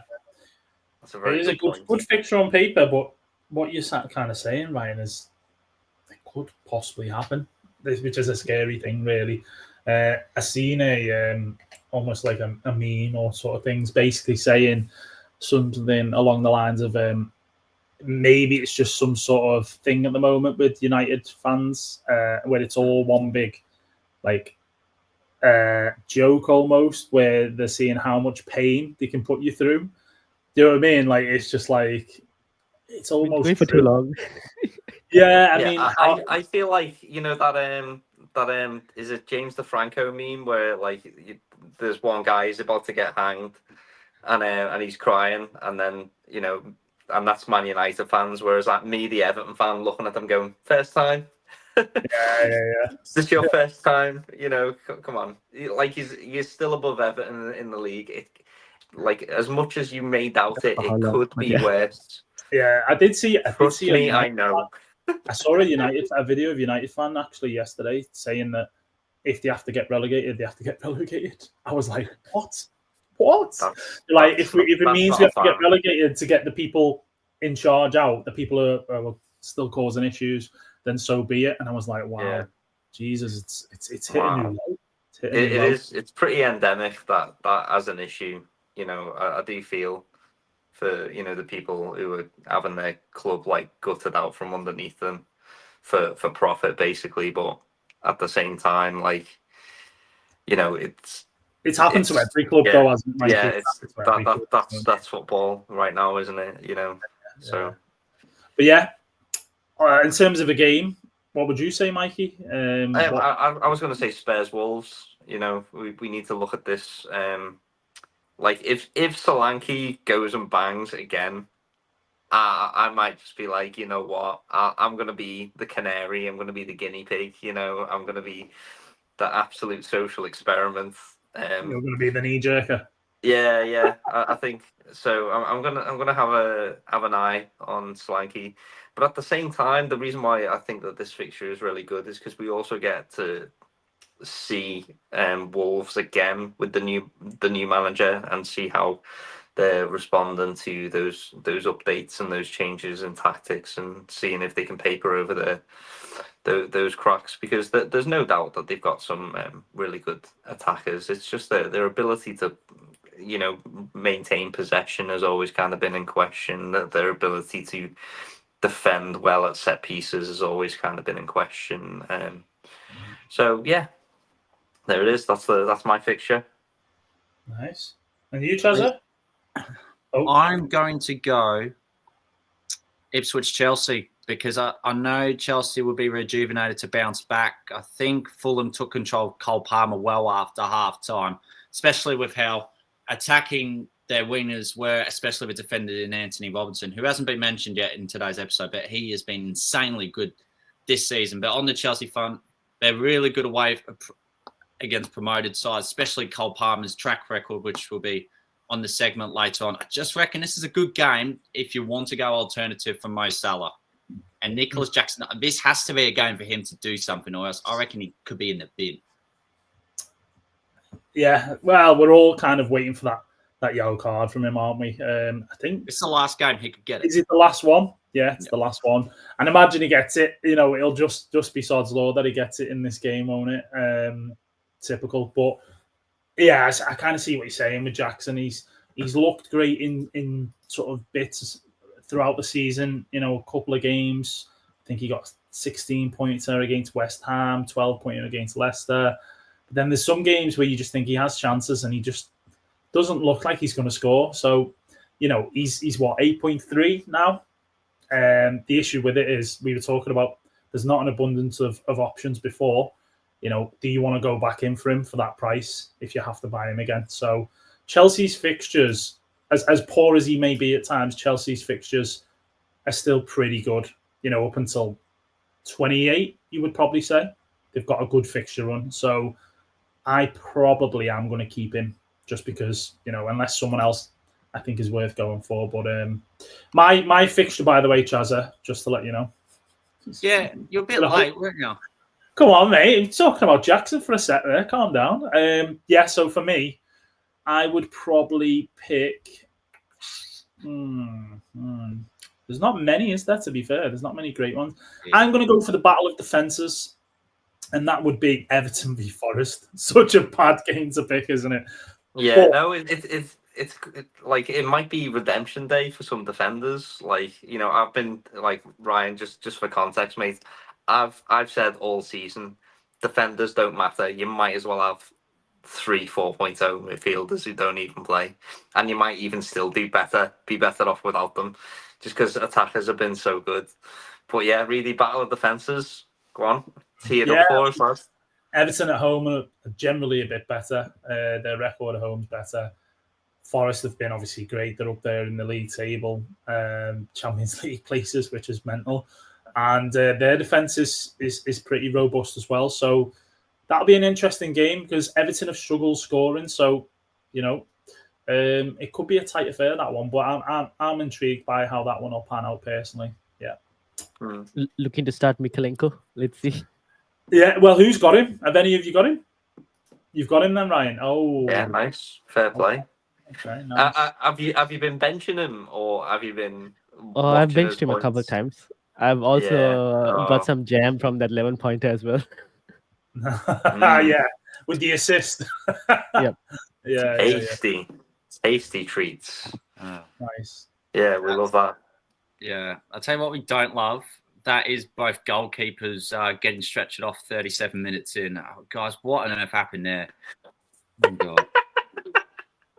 That's a very It is a good fixture on paper, but what you're kind of saying, Ryan, is it could possibly happen, which is a scary thing, really. I seen almost like a meme or sort of things, basically saying something along the lines of maybe it's just some sort of thing at the moment with United fans, where it's all one big like joke almost, where they're seeing how much pain they can put you through. Do you know what I mean? Like it's just like it's almost going for too long. Yeah, I Yeah, mean, I feel like that is it James DeFranco meme where like there's one guy who's about to get hanged and he's crying, and then and that's Man United fans, whereas like me, the Everton fan, looking at them going, first time. yeah. Is this your first time? Come on. Like you're still above Everton in the league. Like as much as you may doubt it, it could be worse. Yeah, I did see. Trust me, I know. I saw a video of United fan actually yesterday saying that if they have to get relegated, they have to get relegated. I was like, what? If it means we have to get relegated to get the people in charge out, the people who are still causing issues, then so be it. And I was like, wow, Jesus, it's hitting new low. It's pretty endemic that as an issue. I do feel for the people who are having their club like gutted out from underneath them for profit, basically. But at the same time, like it's happened to every club, though, hasn't it? That's football right now, isn't it? So. But yeah, in terms of a game, what would you say, Mikey? I was going to say Spurs Wolves. We need to look at this. Like if Solanke goes and bangs again, I might just be like, you know what? I'm going to be the canary. I'm going to be the guinea pig. I'm going to be the absolute social experiment. You're going to be the knee jerker. Yeah. I think so. I'm gonna have an eye on Solanke, but at the same time, the reason why I think that this fixture is really good is because we also get to see Wolves again with the new manager and see how they're responding to those updates and those changes in tactics, and seeing if they can paper over those cracks, because there's no doubt that they've got some really good attackers. It's just their ability to maintain possession has always kind of been in question. That their ability to defend well at set pieces has always kind of been in question. So yeah, there it is. That's my fixture. Nice. And you, Chaza? I'm going to go Ipswich Chelsea, because I know Chelsea will be rejuvenated to bounce back. I think Fulham took control of Cole Palmer well after half-time, especially with how attacking their wingers were, especially with defender in Anthony Robinson, who hasn't been mentioned yet in today's episode, but he has been insanely good this season. But on the Chelsea front, they're really good away against promoted sides, especially Cole Palmer's track record, which will be on the segment later on. I just reckon this is a good game if you want to go alternative for Mo Salah. And Nicholas Jackson, this has to be a game for him to do something, or else I reckon he could be in the bin. Yeah, well, we're all kind of waiting for that yellow card from him, aren't we? I think it's the last game he could get it. Is it the last one? Yeah, it's the last one. And imagine he gets it. It'll just be sod's law that he gets it in this game, won't it? Typical. But yeah, I kind of see what you're saying with Jackson. He's looked great in sort of bits throughout the season. A couple of games. I think he got 16 points there against West Ham, 12 points against Leicester. But then there's some games where you just think he has chances and he just doesn't look like he's going to score. So, he's what, 8.3 now? The issue with it is, we were talking about, there's not an abundance of options before. Do you want to go back in for him for that price if you have to buy him again? So Chelsea's fixtures, as poor as he may be at times, Chelsea's fixtures are still pretty good. Up until 28, you would probably say. They've got a good fixture run. So I probably am going to keep him just because, unless someone else I think is worth going for. But my fixture, by the way, Chaza, just to let you know. Yeah, you're a bit late, weren't you? Come on, mate. I'm talking about Jackson for a sec there. Calm down. So for me, I would probably pick. There's not many, is there? To be fair, there's not many great ones. Yeah. I'm going to go for the battle of defences, and that would be Everton v Forest. Such a bad game to pick, isn't it? Yeah, But- no, it's like it might be redemption day for some defenders. Like, you know, I've been like Ryan, just for context, mate. I've said all season, defenders don't matter. You might as well have 3 4.0 midfielders who don't even play, and you might even still be better off without them, just because attackers have been so good. But yeah, really, battle of defences. Go on, tee it up for us, lads. Everton at home are generally a bit better. Their record at home is better. Forest have been obviously great. They're up there in the league table, Champions League places, which is mental. And their defence is pretty robust as well. So that'll be an interesting game because Everton have struggled scoring. So, you know, it could be a tight affair, that one. But I'm intrigued by how that one will pan out personally. Yeah. Looking to start Mikalenko. Let's see. Yeah, well, who's got him? Have any of you got him? You've got him then, Ryan? Oh. Yeah, nice. Fair play. Okay, nice. Have you been benching him, or have you been Oh, I've watching benched his him a couple of points? times. I've also Yeah. got some jam from that 11-pointer as well. Yeah, with the assist. Yep. Yeah. Tasty treats. Nice. Yeah, we love that. Yeah, I'll tell you what we don't love. That is both goalkeepers getting stretched off 37 minutes in. Oh, guys, what on earth happened there? Oh, God.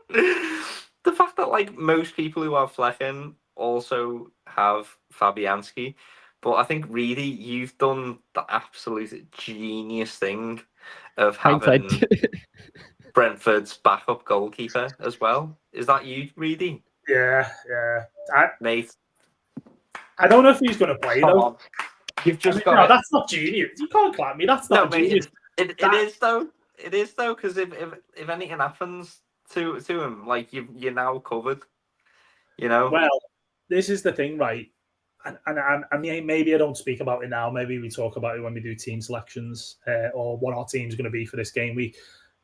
The fact that like most people who have Flek in also have Fabianski, but I think really you've done the absolute genius thing of having Hindsight. Brentford's backup goalkeeper as well. Is that you, Reidy? Yeah. Mate, I don't know if he's going to play, come though. on. You've just No, got that's not genius. You can't clap me. That's not mate, genius. it is though. It is though, because if anything happens to him, like you're now covered. You know. Well, this is the thing, right? And I mean, maybe I don't speak about it now. Maybe we talk about it when we do team selections or what our team's going to be for this game week.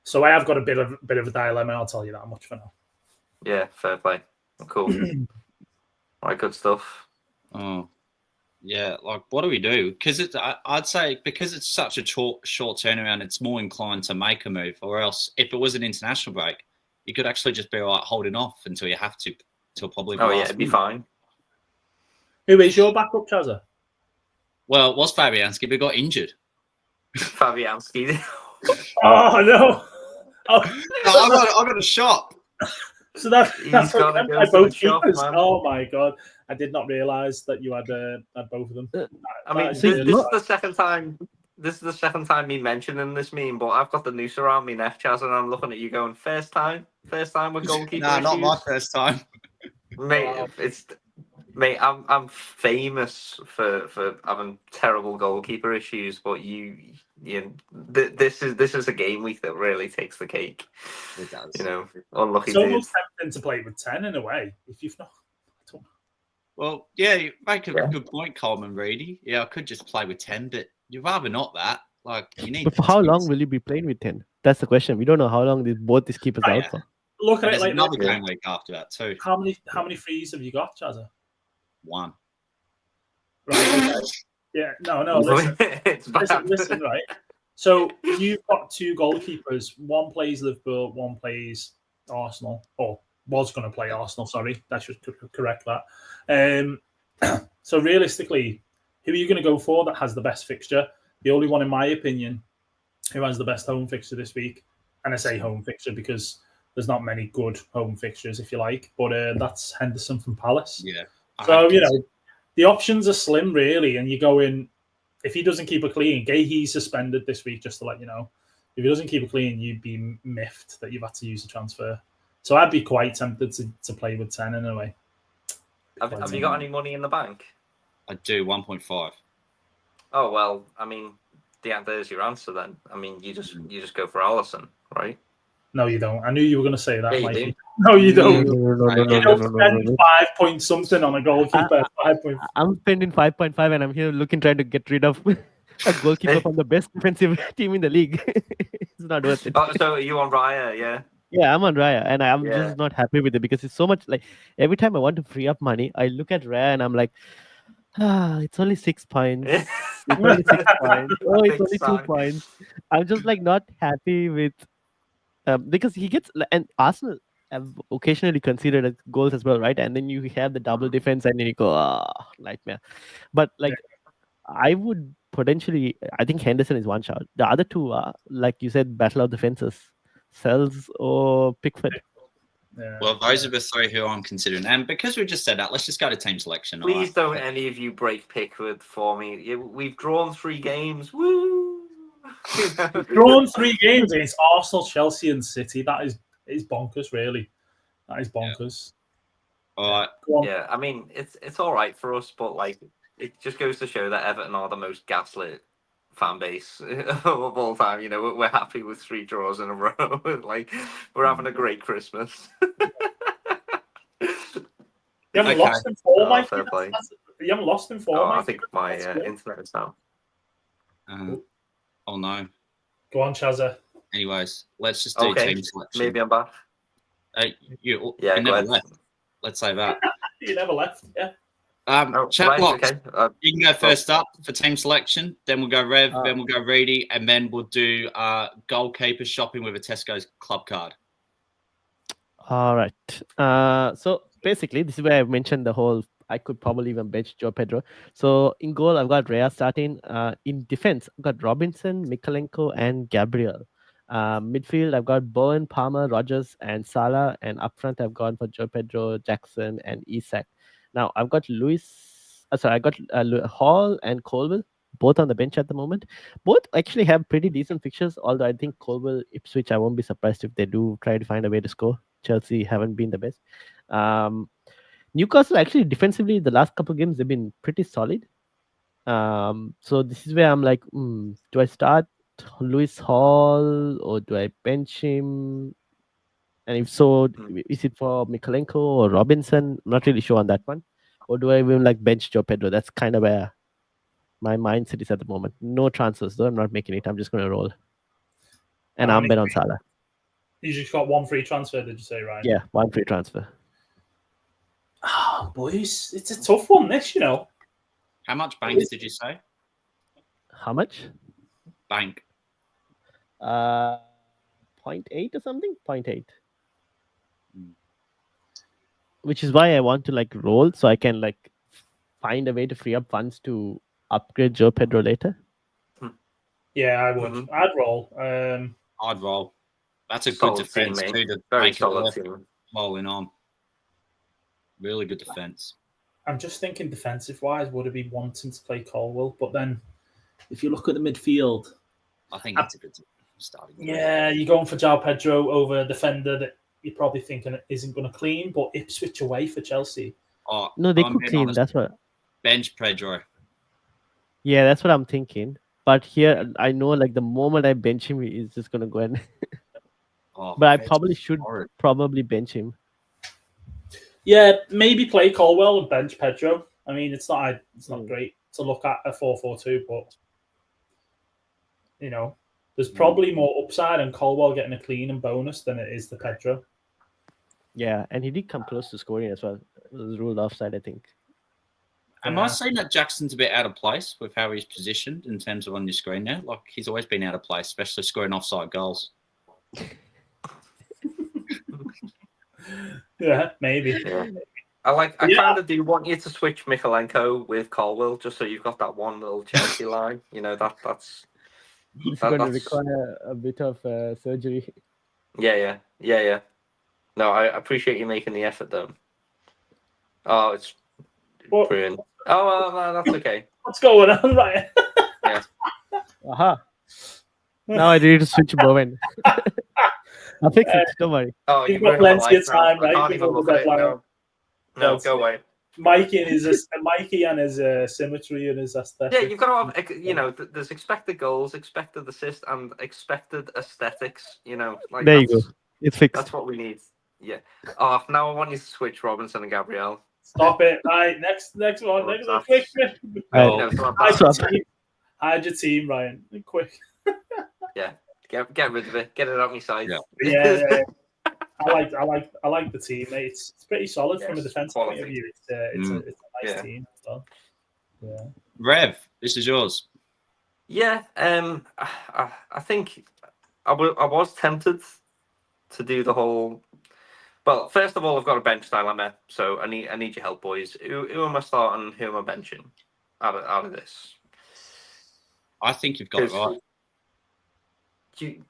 So I have got a bit of a dilemma. I'll tell you that much for now. Yeah, fair play. Cool. All right, good stuff. Oh, yeah. Like, what do we do? Because I'd say because it's such a short turnaround, it's more inclined to make a move. Or else, if it was an international break, you could actually just be like holding off until you have to, till probably. Oh yeah, it'd be fine. Who is your backup, Chaza? Well, it was Fabianski, but he got injured. Fabianski. Oh no! Oh, I got a shot. so that's gotta what go I to both the shop, keepers. man. Oh my god! I did not realise that you had both of them. I mean, That is this really is bad. the second time. This is the second time me mentioning this meme, but I've got the noose around me neck, Chaz, and I'm looking at you going, first time with goalkeeper Nah, not my issues? first time. Mate, Wow. Mate, I'm famous for having terrible goalkeeper issues, but this is a game week that really takes the cake. It does. You know, unlucky It's almost dude. tempting to play with 10 in a way. If you've not, I don't know. Well, yeah, you make a good point, Coleman Reidy. Yeah, I could just play with 10, but you'd rather not that. Like, you need. But for how long will you be playing with 10? That's the question. We don't know how long both these keepers are out for. Look at it There's like another this. game week after that too. How many frees have you got, Chaza? One. Right. Okay. Yeah. No. Listen. It's bad. listen. Right. So you've got 2 goalkeepers. One plays Liverpool. One plays Arsenal. Or was going to play Arsenal. Sorry, I should correct that. So realistically, who are you going to go for that has the best fixture? The only one, in my opinion, who has the best home fixture this week, and I say home fixture because there's not many good home fixtures, if you like, but that's Henderson from Palace. Yeah. So, you know, the options are slim, really, and you go in, if he doesn't keep it clean, Gahey's suspended this week, just to let you know. If he doesn't keep it clean, you'd be miffed that you've had to use a transfer. So I'd be quite tempted to play with 10 in a way. Have you got any money in the bank? I do 1.5. Oh well, I mean, there's your answer then. I mean, you just go for Alisson, right? No, you don't. I knew you were going to say that, Yeah, you Mikey. do. No, you don't. No, You don't spend 5 point something on a goalkeeper. 5 point. I'm spending 5.5 and I'm here trying to get rid of a goalkeeper from the best defensive team in the league. It's not worth it. Oh, so are you on Raya? Yeah. Yeah, I'm on Raya, and I'm Yeah. just not happy with it because it's so much like every time I want to free up money, I look at Raya and I'm like, it's only 6 points. It's only 6 points. Oh, it's Big only 2 sigh. points. I'm just like not happy with because he gets and Arsenal have occasionally considered goals as well, right? And then you have the double defense, and then you go, nightmare. But like, I would potentially, I think Henderson is one shot. The other two are, like you said, battle of the fences, Sells or Pickford. Yeah. Well, those are the three who I'm considering. And because we just said that, let's just go to team selection. all Please right? don't any of you break Pickford for me. We've drawn 3 games. Woo! You know? Drawn 3 games against Arsenal, Chelsea, and City. That is bonkers, really. That is bonkers. All right. Go on. Yeah, I mean it's all right for us, but like it just goes to show that Everton are the most gaslit fan base of all time. You know, we're happy with 3 draws in a row. Like we're having a great Christmas. You haven't Okay. lost in 4, Mike. fair play. You haven't lost in 4, Oh, Mike. I think my That's good. internet is down. Oh no. Go on, Chaza. Anyways, let's just do Okay, team selection. maybe I'm back. You Yeah, go never ahead. left. Let's say that. You never left. Yeah. Oh, Chatbox. right, okay. You can go first up for team selection. Then we'll go Rev. Then we'll go Reidy, and then we'll do goalkeeper shopping with a Tesco's club card. All right. So basically, this is where I mentioned the whole. I could probably even bench Joe Pedro. So in goal, I've got Rea starting. In defense, I've got Robinson, Mikalenko, and Gabriel. Midfield, I've got Bowen, Palmer, Rogers, and Salah. And up front, I've gone for Joe Pedro, Jackson, and Isak. Now I've got I got Hall and Colwell, both on the bench at the moment. Both actually have pretty decent fixtures, although I think Colwell, Ipswich, I won't be surprised if they do try to find a way to score. Chelsea haven't been the best. Newcastle actually defensively, the last couple of games, they've been pretty solid. So this is where I'm like, do I start Lewis Hall or do I bench him? And if so, is it for Mikalenko or Robinson? I'm not really sure on that one. Or do I even like bench Joe Pedro? That's kind of where my mindset is at the moment. No transfers, though. I'm not making it. I'm just going to roll. And I'm bet on Salah. You just got 1 free transfer, did you say, Ryan? Yeah, 1 free transfer. Oh, boys. It's a tough one, this, you know. How much bank did you say? How much? Bank. 0.8 or something? 0.8. Which is why I want to like roll so I can like find a way to free up funds to upgrade Joe Pedro later. Yeah, I would. I'd roll. I'd roll. That's a Solid good defense team, too. To Very make it solid worth team. rolling on. Really good defense. I'm just thinking defensive-wise, would it be wanting to play Colwell? But then if you look at the midfield... I think it's a good starting. Yeah, you're going for João Pedro over a defender that you're probably thinking isn't going to clean, but Ipswich away for Chelsea. Oh, No, they could clean. That's what. Bench Pedro. Yeah, that's what I'm thinking. But here, I know like the moment I bench him, he's just going to go in. But I probably should probably bench him. Yeah, maybe play Colwell and bench Pedro. I mean, it's not great to look at a 4-4-2, but you know, there's probably more upside in Colwell getting a clean and bonus than it is to Pedro. Yeah, and he did come close to scoring as well. It was ruled offside, I think. Am I saying that Jackson's a bit out of place with how he's positioned in terms of on your screen now? Like he's always been out of place, especially scoring offside goals. Yeah, maybe. Yeah. I kind of do want you to switch Mikalenko with Colwell just so you've got that one little Chelsea line. You know that's. It's going to require a bit of surgery. Yeah. No, I appreciate you making the effort, though. Oh, it's brilliant. Oh, well, no, that's okay. What's going on, Ryan? Yeah. Aha. Now I need to switch Bowen. I'll fix it. Don't worry. Oh, you've got plenty of time, right? I can't even look at it. No, go away. Mikey and his symmetry and his aesthetic. Yeah, you've got to have, you know, there's expected goals, expected assists, and expected aesthetics. You know, like there you go. It's fixed. That's what we need. Yeah. Oh, now I want you to switch Robinson and Gabriel. Stop it! Right, next one. Next one. Quick. Hide your team, Ryan. Quick. Yeah. Get rid of it. Get it out my sight. Yeah. I like the team, mate. It's pretty solid from a defensive point of view. It's a nice team as well. Yeah. Rev, this is yours. Yeah, I think I was tempted to do the whole. Well, first of all, I've got a bench dilemma, so I need your help, boys. Who am I starting? Who am I benching out of this? I think you've got it right.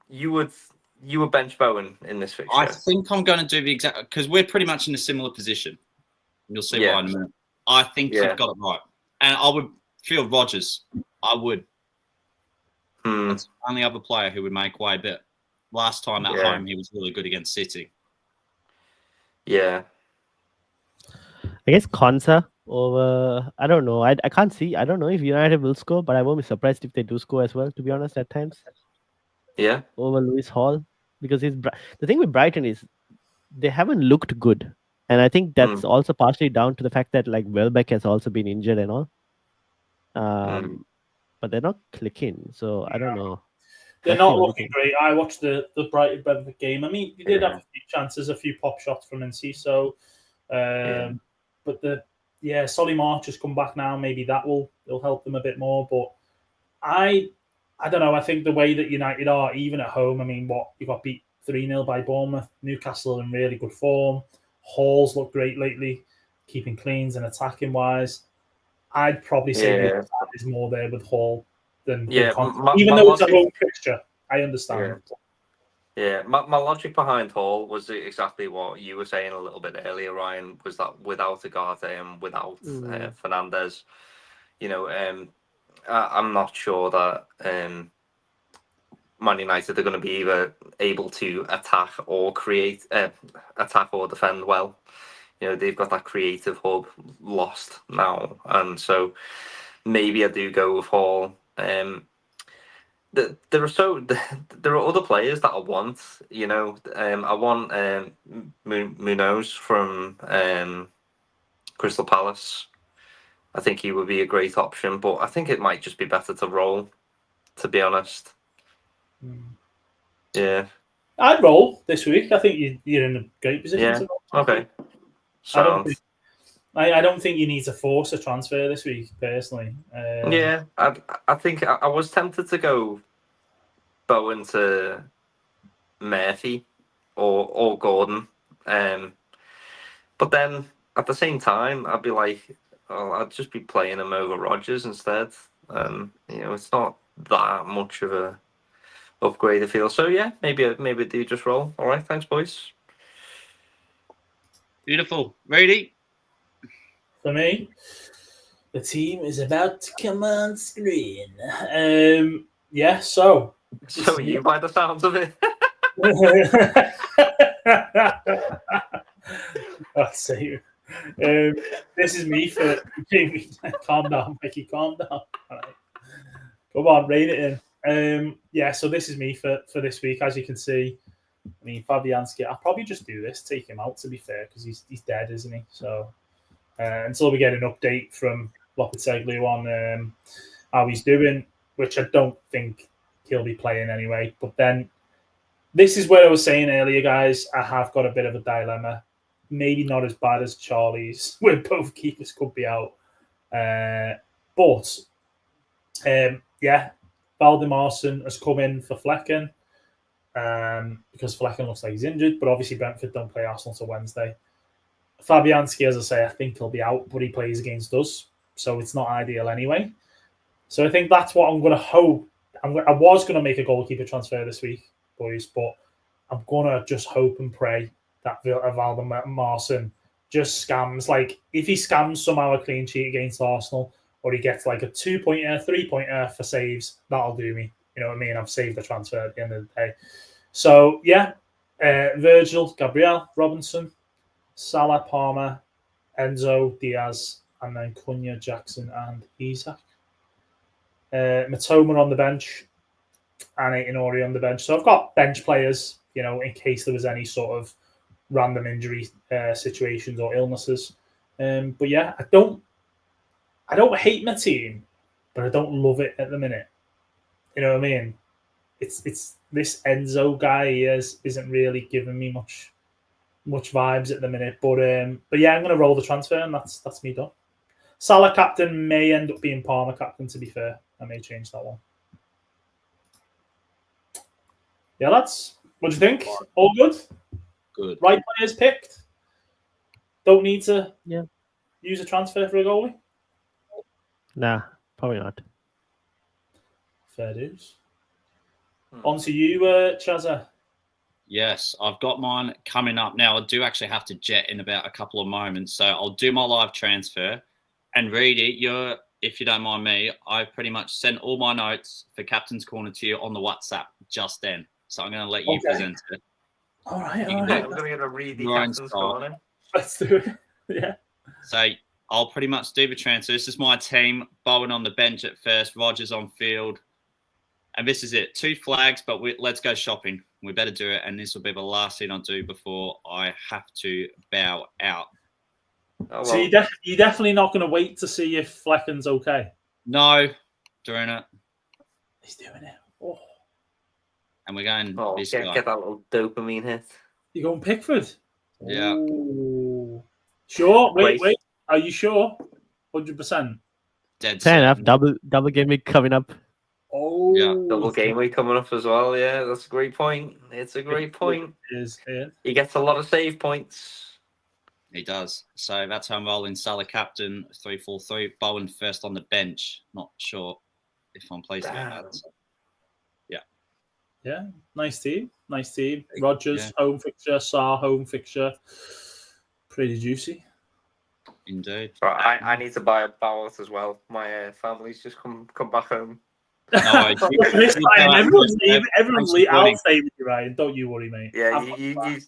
You would bench Bowen in this fixture. I think I'm going to do the exact, because we're pretty much in a similar position. You'll see why in a minute. I think you've got it right, and I would feel Rodgers. I would. That's the only other player who would make way, but last time at home he was really good against City. Yeah. I guess Konsa over. I don't know. I can't see. I don't know if United will score, but I won't be surprised if they do score as well. To be honest, at times. Yeah. Over Lewis Hall, because the thing with Brighton is they haven't looked good, and I think that's also partially down to the fact that like Welbeck has also been injured and all. But they're not clicking, so I don't know. They're not looking great. I watched the Brighton Brentford game. I mean, they did have a few chances, a few pop shots from Enciso. But Solly March has come back now. Maybe it'll help them a bit more. But I don't know. I think the way that United are, even at home, I mean, you got beat 3-0 by Bournemouth. Newcastle in really good form. Hall's looked great lately, keeping cleans and attacking wise. I'd probably say that is more there with Hall than even though it's a home fixture. I understand. Yeah, my logic behind Hall was exactly what you were saying a little bit earlier, Ryan, was that without Ugarte and without Fernandes, I'm not sure that Man United are going to be either able to attack or defend well. They've got that creative hub lost now, and so maybe I do go with Hall. There are other players that I want. I want Munoz from Crystal Palace. I think he would be a great option, but I think it might just be better to roll, to be honest. Yeah, I'd roll this week. I think you're in a great position. Yeah. To roll. Okay. I don't think you need to force a transfer this week, personally. I think I was tempted to go Bowen to Murphy or Gordon, but then at the same time I'd be like, I'd just be playing him over Rodgers instead. It's not that much of a upgrade, I feel. So yeah, maybe do just roll. All right, thanks, boys. Beautiful. Reidy? For me, the team is about to come on screen. So are you, by the sounds of it. That's safe. This is me for calm down, Mickey. Calm down. All right. Come on, rein it in. So this is me for this week. As you can see, I mean, Fabianski, I'll probably just do this, take him out, to be fair, because he's dead, isn't he? So until we get an update from Lopetegui on how he's doing, which I don't think he'll be playing anyway. But then this is where I was saying earlier, guys, I have got a bit of a dilemma. Maybe not as bad as Charlie's, where both keepers could be out. Valdemarsson has come in for Flecken because Flecken looks like he's injured, but obviously Brentford don't play Arsenal till Wednesday. Fabianski, as I say, I think he'll be out, but he plays against us, so it's not ideal anyway. So I think that's what I'm going to hope. I was going to make a goalkeeper transfer this week, boys, but I'm going to just hope and pray that Valdemarsson just scams. Like, if he scams somehow a clean sheet against Arsenal, or he gets like a 2-pointer, 3-pointer for saves, that'll do me. You know what I mean? I've saved the transfer at the end of the day. So, Virgil, Gabriel, Robinson, Salah, Palmer, Enzo, Diaz, and then Cunha, Jackson, and Isak. Matoma on the bench, and Aït-Nouri on the bench. So I've got bench players, in case there was any sort of random injury situations or illnesses. But yeah, I don't hate my team, but I don't love it at the minute. You know what I mean? It's this Enzo guy isn't really giving me much much vibes at the minute. But yeah, I'm going to roll the transfer, and that's me done. Salah captain may end up being Palmer captain, to be fair. I may change that one. Yeah, lads. What do you think? All good? Good. Right players picked? Don't need to Yeah. use a transfer for a goalie? Nah, probably not. Fair dues. On to you, Chaza. Yes, I've got mine coming up now. I do actually have to jet in about a couple of moments, so I'll do my live transfer. And Reidy, if you don't mind me, I pretty much sent all my notes for Captain's Corner to you on the WhatsApp just then. So I'm going to let you present it. All right. We're going to get a Reidy Captain's Corner. Let's do it. Yeah. So I'll pretty much do the transfer. This is my team. Bowen on the bench at first, Rogers on field. And this is it. 2 flags, but let's go shopping. We better do it. And this will be the last thing I'll do before I have to bow out. Oh, well. So you're definitely not going to wait to see if Flecken's okay? No, doing it. He's doing it. Oh. And we're going this get guy. that little dopamine hit. You're going Pickford? Yeah. Ooh. Sure? Wait. Are you sure? 100%? Dead Fair enough. certain. Double game week coming up. Oh. Yeah. Double game week coming up as well. Yeah, that's a great point. It's a great point. He gets a lot of save points. He does. So that's how I'm rolling. Salah captain, 3-4-3. Bowen first on the bench. Not sure if I'm placing that. So, yeah. Yeah. Nice team. Rogers, home fixture. Sarr, home fixture. Pretty juicy. Indeed. Right, I need to buy a ballot as well. My family's just come back home. No, everyone's I'll stay with you, Ryan. Don't you worry, mate. Yeah, you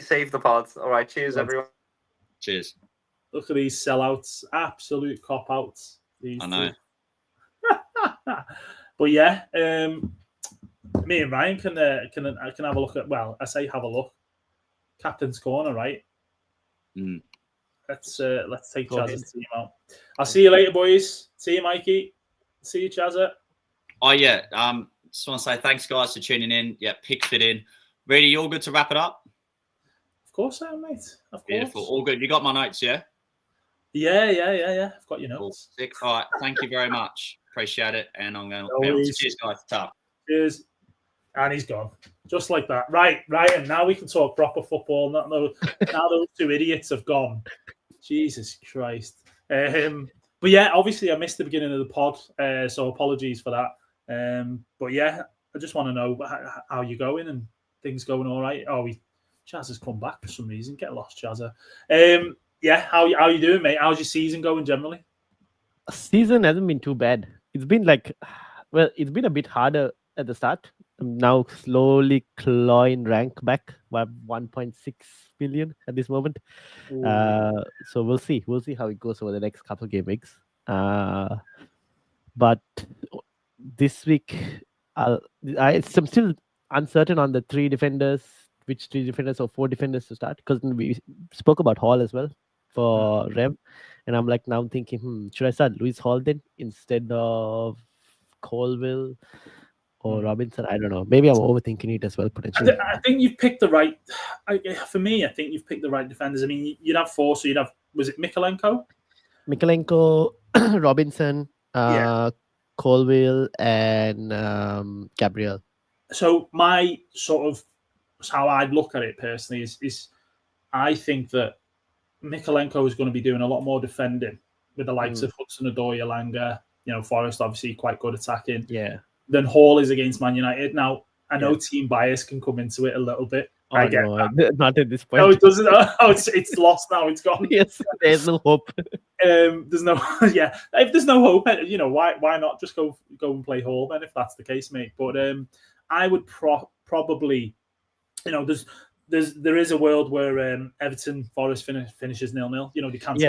save the pod. All right, cheers, everyone. Cheers. Look at these sellouts. Absolute cop-outs. I know. But yeah, me and Ryan can have a look at, well, I say have a look. Captain's Corner, right? Mm. Let's take Chaz's team out. I'll see you later, boys. See you, Mikey. See you, Chaza. Oh, yeah. Just want to say thanks, guys, for tuning in. Yeah, Pickford in. Reidy, you all good to wrap it up? Of course I am, mate. Of course. Beautiful. All good. You got my notes, yeah? Yeah. I've got your notes. Cool. All right. Thank you very much. Appreciate it. And I'm going to bounce. Cheers, guys. Tough. Cheers. And he's gone. Just like that. Right, Ryan, now we can talk proper football. Now those 2 idiots have gone. Jesus Christ. But yeah, obviously I missed the beginning of the pod, so apologies for that. But yeah, I just want to know how you're going and things going all right. Chaz has come back for some reason. Get lost, Chaza. Yeah, how you doing, mate? How's your season going generally? Season hasn't been too bad. It's been it's been a bit harder at the start. I'm now slowly clawing rank back by 1.6 million at this moment. So we'll see. We'll see how it goes over the next couple of game weeks. But this week, I'm still uncertain on the 3 defenders. Which 3 defenders or 4 defenders to start? Because we spoke about Hall as well for Rem, and I'm now thinking, should I start Lewis Hall then instead of Colville or Robinson? I don't know. Maybe I'm overthinking it as well potentially. I think you've picked the right. For me, I think you've picked the right defenders. I mean, you'd have 4, so you'd have. Was it Mikolenko, Robinson, Colville, and Gabriel. So my sort of how I'd look at it personally is I think that Mikolenko is going to be doing a lot more defending with the likes of Hudson-Odoi, Elanga, Forrest obviously quite good attacking. Yeah. Then Hall is against Man United. Now, I know team bias can come into it a little bit. I get that. Not at this point. No, it doesn't. It's lost now. It's gone. Yes, there's no hope. There's no, If there's no hope, why not just go and play Hall then if that's the case, mate? But I would probably, there is a world where Everton Forest finishes 0-0. They can't.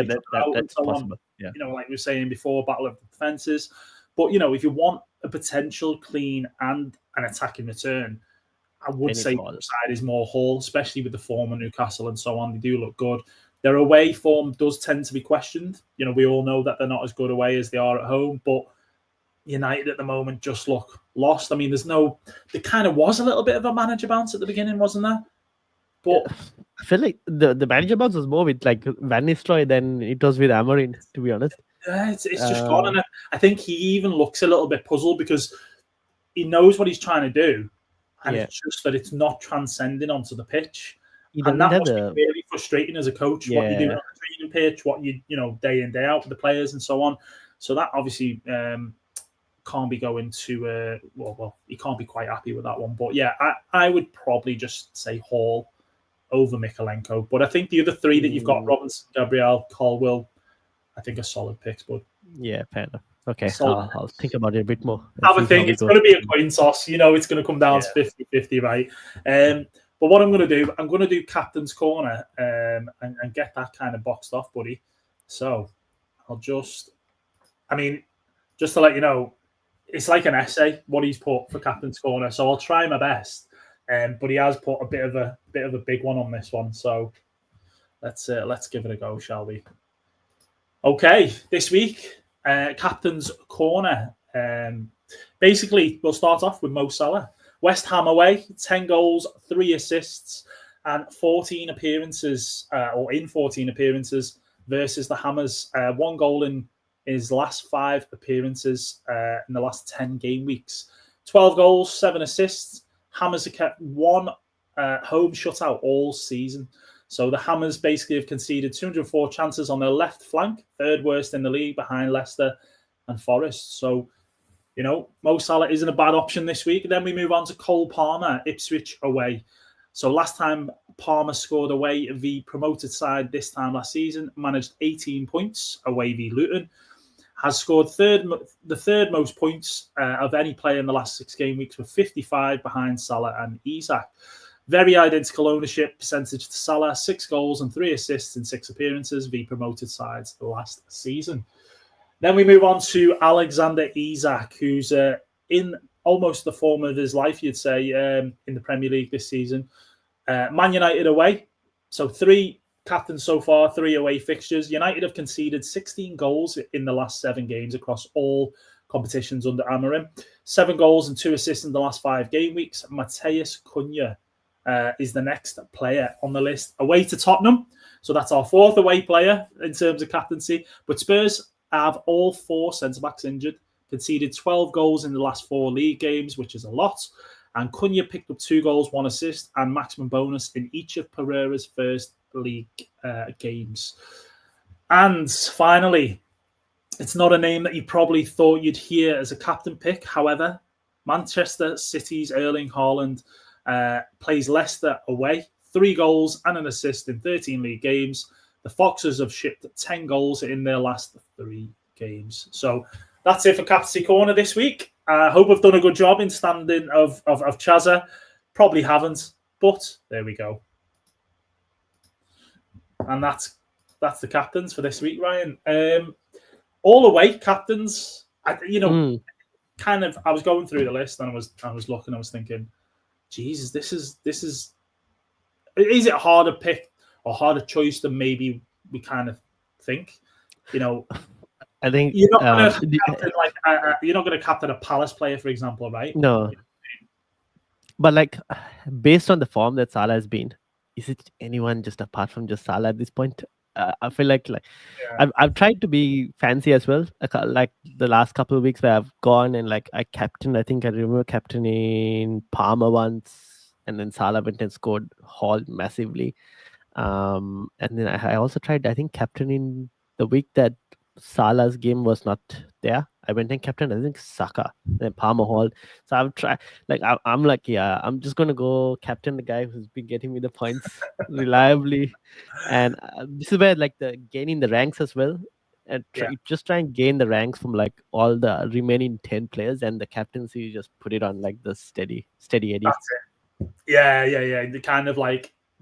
That's possible. Yeah. Like we were saying before, battle of the defences. But if you want a potential clean and an attacking return, I would say the side is more Hall, especially with the form of Newcastle and so on. They do look good. Their away form does tend to be questioned. We all know that they're not as good away as they are at home, but United at the moment just look lost. I mean, there kind of was a little bit of a manager bounce at the beginning, wasn't there? But I feel like the manager box was more with like Van Nistelrooy than it was with Amorim, to be honest. it's just gone. And I think he even looks a little bit puzzled because he knows what he's trying to do. And it's just that it's not transcending onto the pitch. And that must be really frustrating as a coach, what you do on the training pitch, what you day in, day out with the players and so on. So that obviously can't be going to, well, he can't be quite happy with that one. But yeah, I would probably just say Hall over Mykolenko. But I think the other three that you've got, Robinson, Gabriel, Colwill, I think are solid picks. But yeah, fair enough. Okay, I'll think about it a bit more. Have a think. It's going to be a coin toss. It's going to come down to 50-50, right? But what I'm going to do, I'm going to do Captain's Corner and get that kind of boxed off, buddy. So I'll just to let you know, it's like an essay, what he's put for Captain's Corner. So I'll try my best. But he has put a bit of a big one on this one. So let's give it a go, shall we? Okay, this week, Captain's Corner. Basically, we'll start off with Mo Salah. West Ham away, 10 goals, 3 assists, and 14 appearances, in 14 appearances versus the Hammers. 1 goal in his last 5 appearances in the last 10 game weeks. 12 goals, 7 assists. Hammers have kept 1 home shutout all season. So the Hammers basically have conceded 204 chances on their left flank, 3rd worst in the league behind Leicester and Forest. So, Mo Salah isn't a bad option this week. Then we move on to Cole Palmer, Ipswich away. So last time Palmer scored away the promoted side this time last season, managed 18 points away v Luton, has scored the third most points of any player in the last 6 game weeks with 55 behind Salah and Isak. Very identical ownership percentage to Salah, 6 goals and 3 assists in 6 appearances v promoted sides last season. Then we move on to Alexander Isak, who's in almost the form of his life, you'd say, in the Premier League this season. Man United away. So 3 captains so far, 3 away fixtures. United have conceded 16 goals in the last 7 games across all competitions under Amorim. 7 goals and 2 assists in the last 5 game weeks. Matheus Cunha is the next player on the list. Away to Tottenham. So that's our 4th away player in terms of captaincy. But Spurs have all 4 centre-backs injured, conceded 12 goals in the last 4 league games, which is a lot. And Cunha picked up 2 goals, 1 assist, and maximum bonus in each of Pereira's first league games. And finally, it's not a name that you probably thought you'd hear as a captain pick. However, Manchester City's Erling Haaland plays Leicester away, 3 goals and an assist in 13 league games. The Foxes have shipped 10 goals in their last 3 games. So that's it for Captaincy Corner this week. I hope I've done a good job in standing of Chaza. Probably haven't, but there we go. And that's the captains for this week, Ryan. All away captains. I was going through the list and I was looking. I was thinking, Jesus, this is. Is it a harder pick or harder choice than maybe we kind of think? I think you're not going to captain a Palace player, for example, right? No. But based on the form that Salah has been, is it anyone just apart from just Salah at this point? I feel like I've tried to be fancy as well. Like the last couple of weeks where I've gone and I captained. I think I remember captaining Palmer once, and then Salah went and scored Hall massively. And then I also tried, I think, captaining the week that Salah's game was not there. I went and captained, I think, Saka, then Palmer Hall. So I've tried, I'm just going to go captain the guy who's been getting me the points reliably. And this is where the gaining the ranks as well. And just try and gain the ranks from all the remaining 10 players, and the captaincy, you just put it on the steady Eddie. That's it. Yeah. The kind of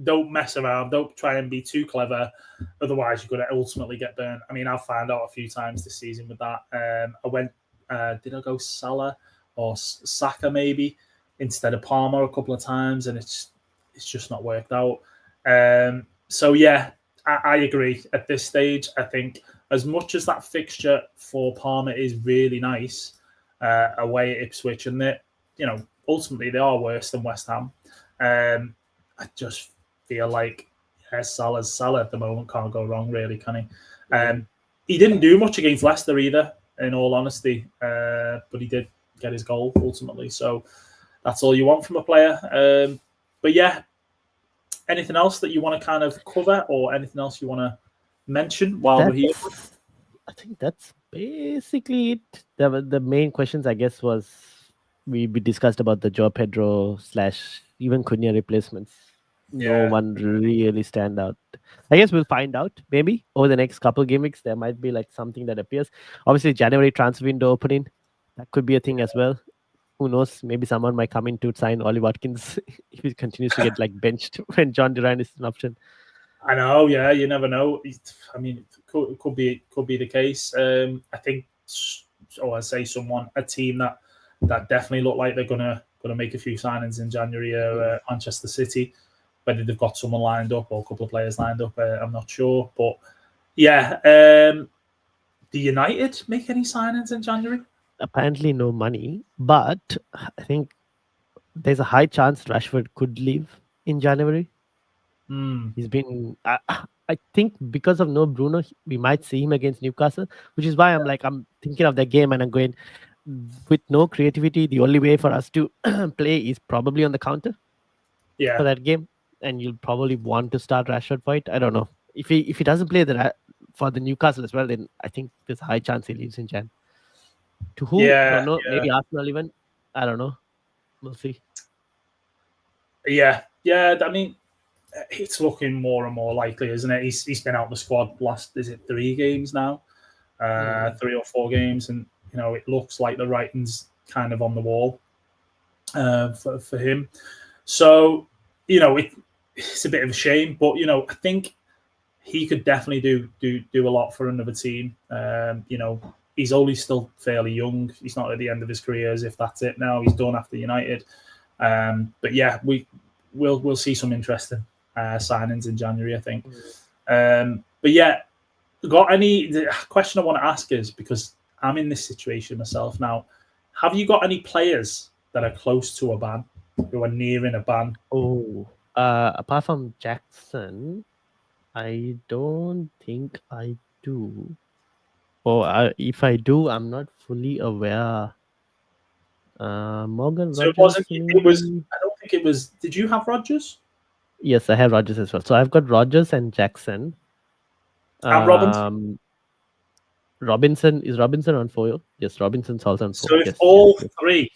don't mess around. Don't try and be too clever. Otherwise, you're going to ultimately get burnt. I mean, I've found out a few times this season with that. I went, did I go Salah or Saka maybe instead of Palmer a couple of times, and it's just not worked out. So yeah, I agree. At this stage, I think as much as that fixture for Palmer is really nice away at Ipswich, and that ultimately they are worse than West Ham. I just feel like Salah's Salah at the moment. Can't go wrong, really, can he? He didn't do much against Leicester either, in all honesty, but he did get his goal ultimately. So that's all you want from a player. But yeah, anything else that you want to kind of cover, or anything else you want to mention while we're here? I think that's basically it. The main questions, I guess, was we discussed about the Joe Pedro / even Cunha replacements. No one really stand out. I guess we'll find out maybe over the next couple game weeks. There might be like something that appears. Obviously, January transfer window opening, that could be a thing as well. Who knows? Maybe someone might come in to sign Ollie Watkins if he continues to get like benched when John Duran is an option. I know, yeah, you never know. I mean, it could be the case. I think, a team that definitely look like they're gonna make a few signings in January. Manchester City, whether they've got someone lined up or a couple of players lined up, I'm not sure. But yeah, do United make any signings in January? Apparently, no money, but I think there's a high chance Rashford could leave in January. He's been, I think, because of no Bruno, we might see him against Newcastle, which is why I'm thinking of that game and I'm going, with no creativity, the only way for us to play is probably on the counter for that game. And you'll probably want to start Rashford for it. I don't know. If he doesn't play for the Newcastle as well, then I think there's a high chance he leaves in Jan. To who? I don't know. Maybe Arsenal even. I don't know. We'll see. Yeah. I mean, it's looking more and more likely, isn't it? He's been out the squad last, is it 3 games now? 3 or 4 games, and it looks like the writing's kind of on the wall for him. So it's a bit of a shame, but I think he could definitely do a lot for another team. He's only still fairly young. He's not at the end of his career, as if that's it now. He's done after United. But yeah, we'll see some interesting signings in January, I think. But yeah, the question I want to ask is, because I'm in this situation myself now, have you got any players that are close to a ban, who are nearing a ban? Apart from Jackson, I don't think I do. Or if I do, I'm not fully aware. Morgan So Rogers. it was. I don't think it was. Did you have Rogers? Yes, I have Rogers as well. So I've got Rogers and Jackson. And Robinson. Is Robinson on 4? Yes, Robinson's also on 4. So if all 3,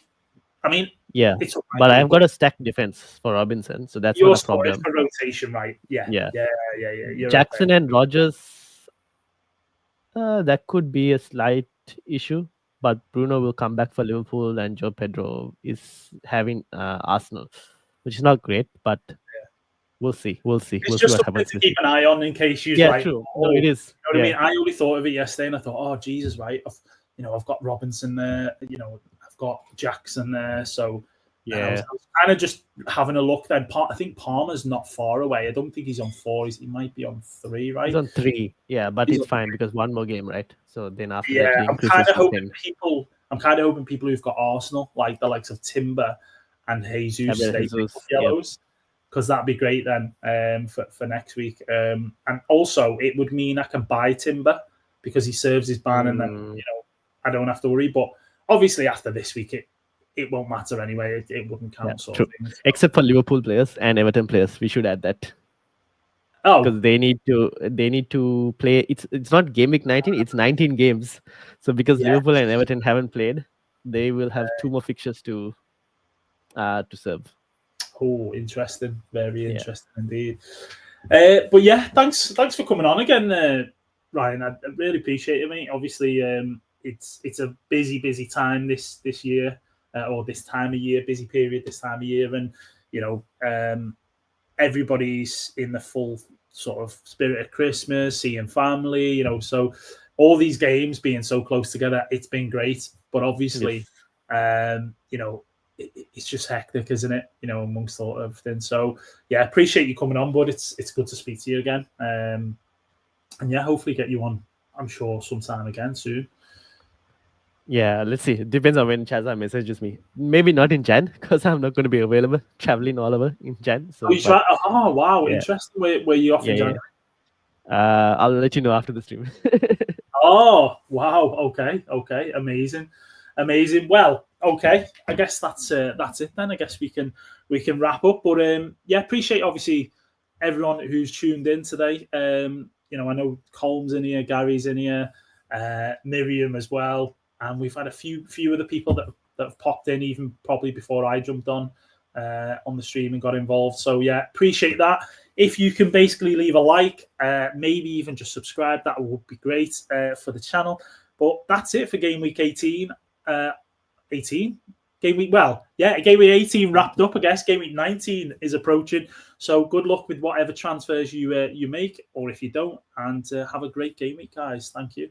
I mean, yeah, but I've got a stacked defense for Robinson, so that's not a problem. For rotation, right? Yeah. Jackson and Rogers, that could be a slight issue, but Bruno will come back for Liverpool, and Joe Pedro is having Arsenal, which is not great, but we'll see. It's just something to keep an eye on in case you. Yeah, true. No, it is. You know what I mean? I only thought of it yesterday, and I thought, oh Jesus, right? I've got Robinson there. I've got Jackson there. So I was kind of just having a look. Then I think Palmer's not far away. I don't think he's on 4. He might be on 3, right? He's on 3. Yeah, but it's fine because one more game, right? So then after that, yeah, I'm kind of hoping people who've got Arsenal, like the likes of Timber and Jesus, they pick up yellows. Because that'd be great then for next week. And also, it would mean I can buy Timber because he serves his ban, and then I don't have to worry. But obviously, after this week, it won't matter anyway. It wouldn't count. Sort of thing, so. Except for Liverpool players and Everton players, we should add that. Because they need to play. It's not Gameweek 19. It's 19 games. So because Liverpool and Everton haven't played, they will have 2 more fixtures to serve. Oh, interesting. Very interesting indeed. But yeah, thanks for coming on again, Ryan. I really appreciate it, mate. Obviously, it's a busy time this year, or this time of year, busy period this time of year, and everybody's in the full sort of spirit of Christmas, seeing family, so all these games being so close together, it's been great. But obviously, it's just hectic, isn't it? Amongst all everything. So yeah, appreciate you coming on, bud. It's good to speak to you again. And yeah, hopefully get you on, I'm sure, sometime again soon. Yeah, let's see. It depends on when Chaza messages me. Maybe not in Jan, because I'm not going to be available, traveling all over in Jan. So, oh wow, yeah. interesting. Where you off in January? I'll let you know after the stream. Oh wow, okay, amazing. Well, okay, I guess that's it then. I guess we can wrap up. But yeah, appreciate obviously everyone who's tuned in today. You know, I know Colm's in here, Gary's in here, Miriam as well, and we've had a few of the people that have popped in even probably before I jumped on the stream and got involved. So yeah, appreciate that. If you can basically leave a like, maybe even just subscribe, that would be great for the channel. But that's it for Game Week 18. 18? Game Week 18 wrapped up, I guess. Game Week 19 is approaching. So good luck with whatever transfers you make, or if you don't. And have a great game week, guys. Thank you.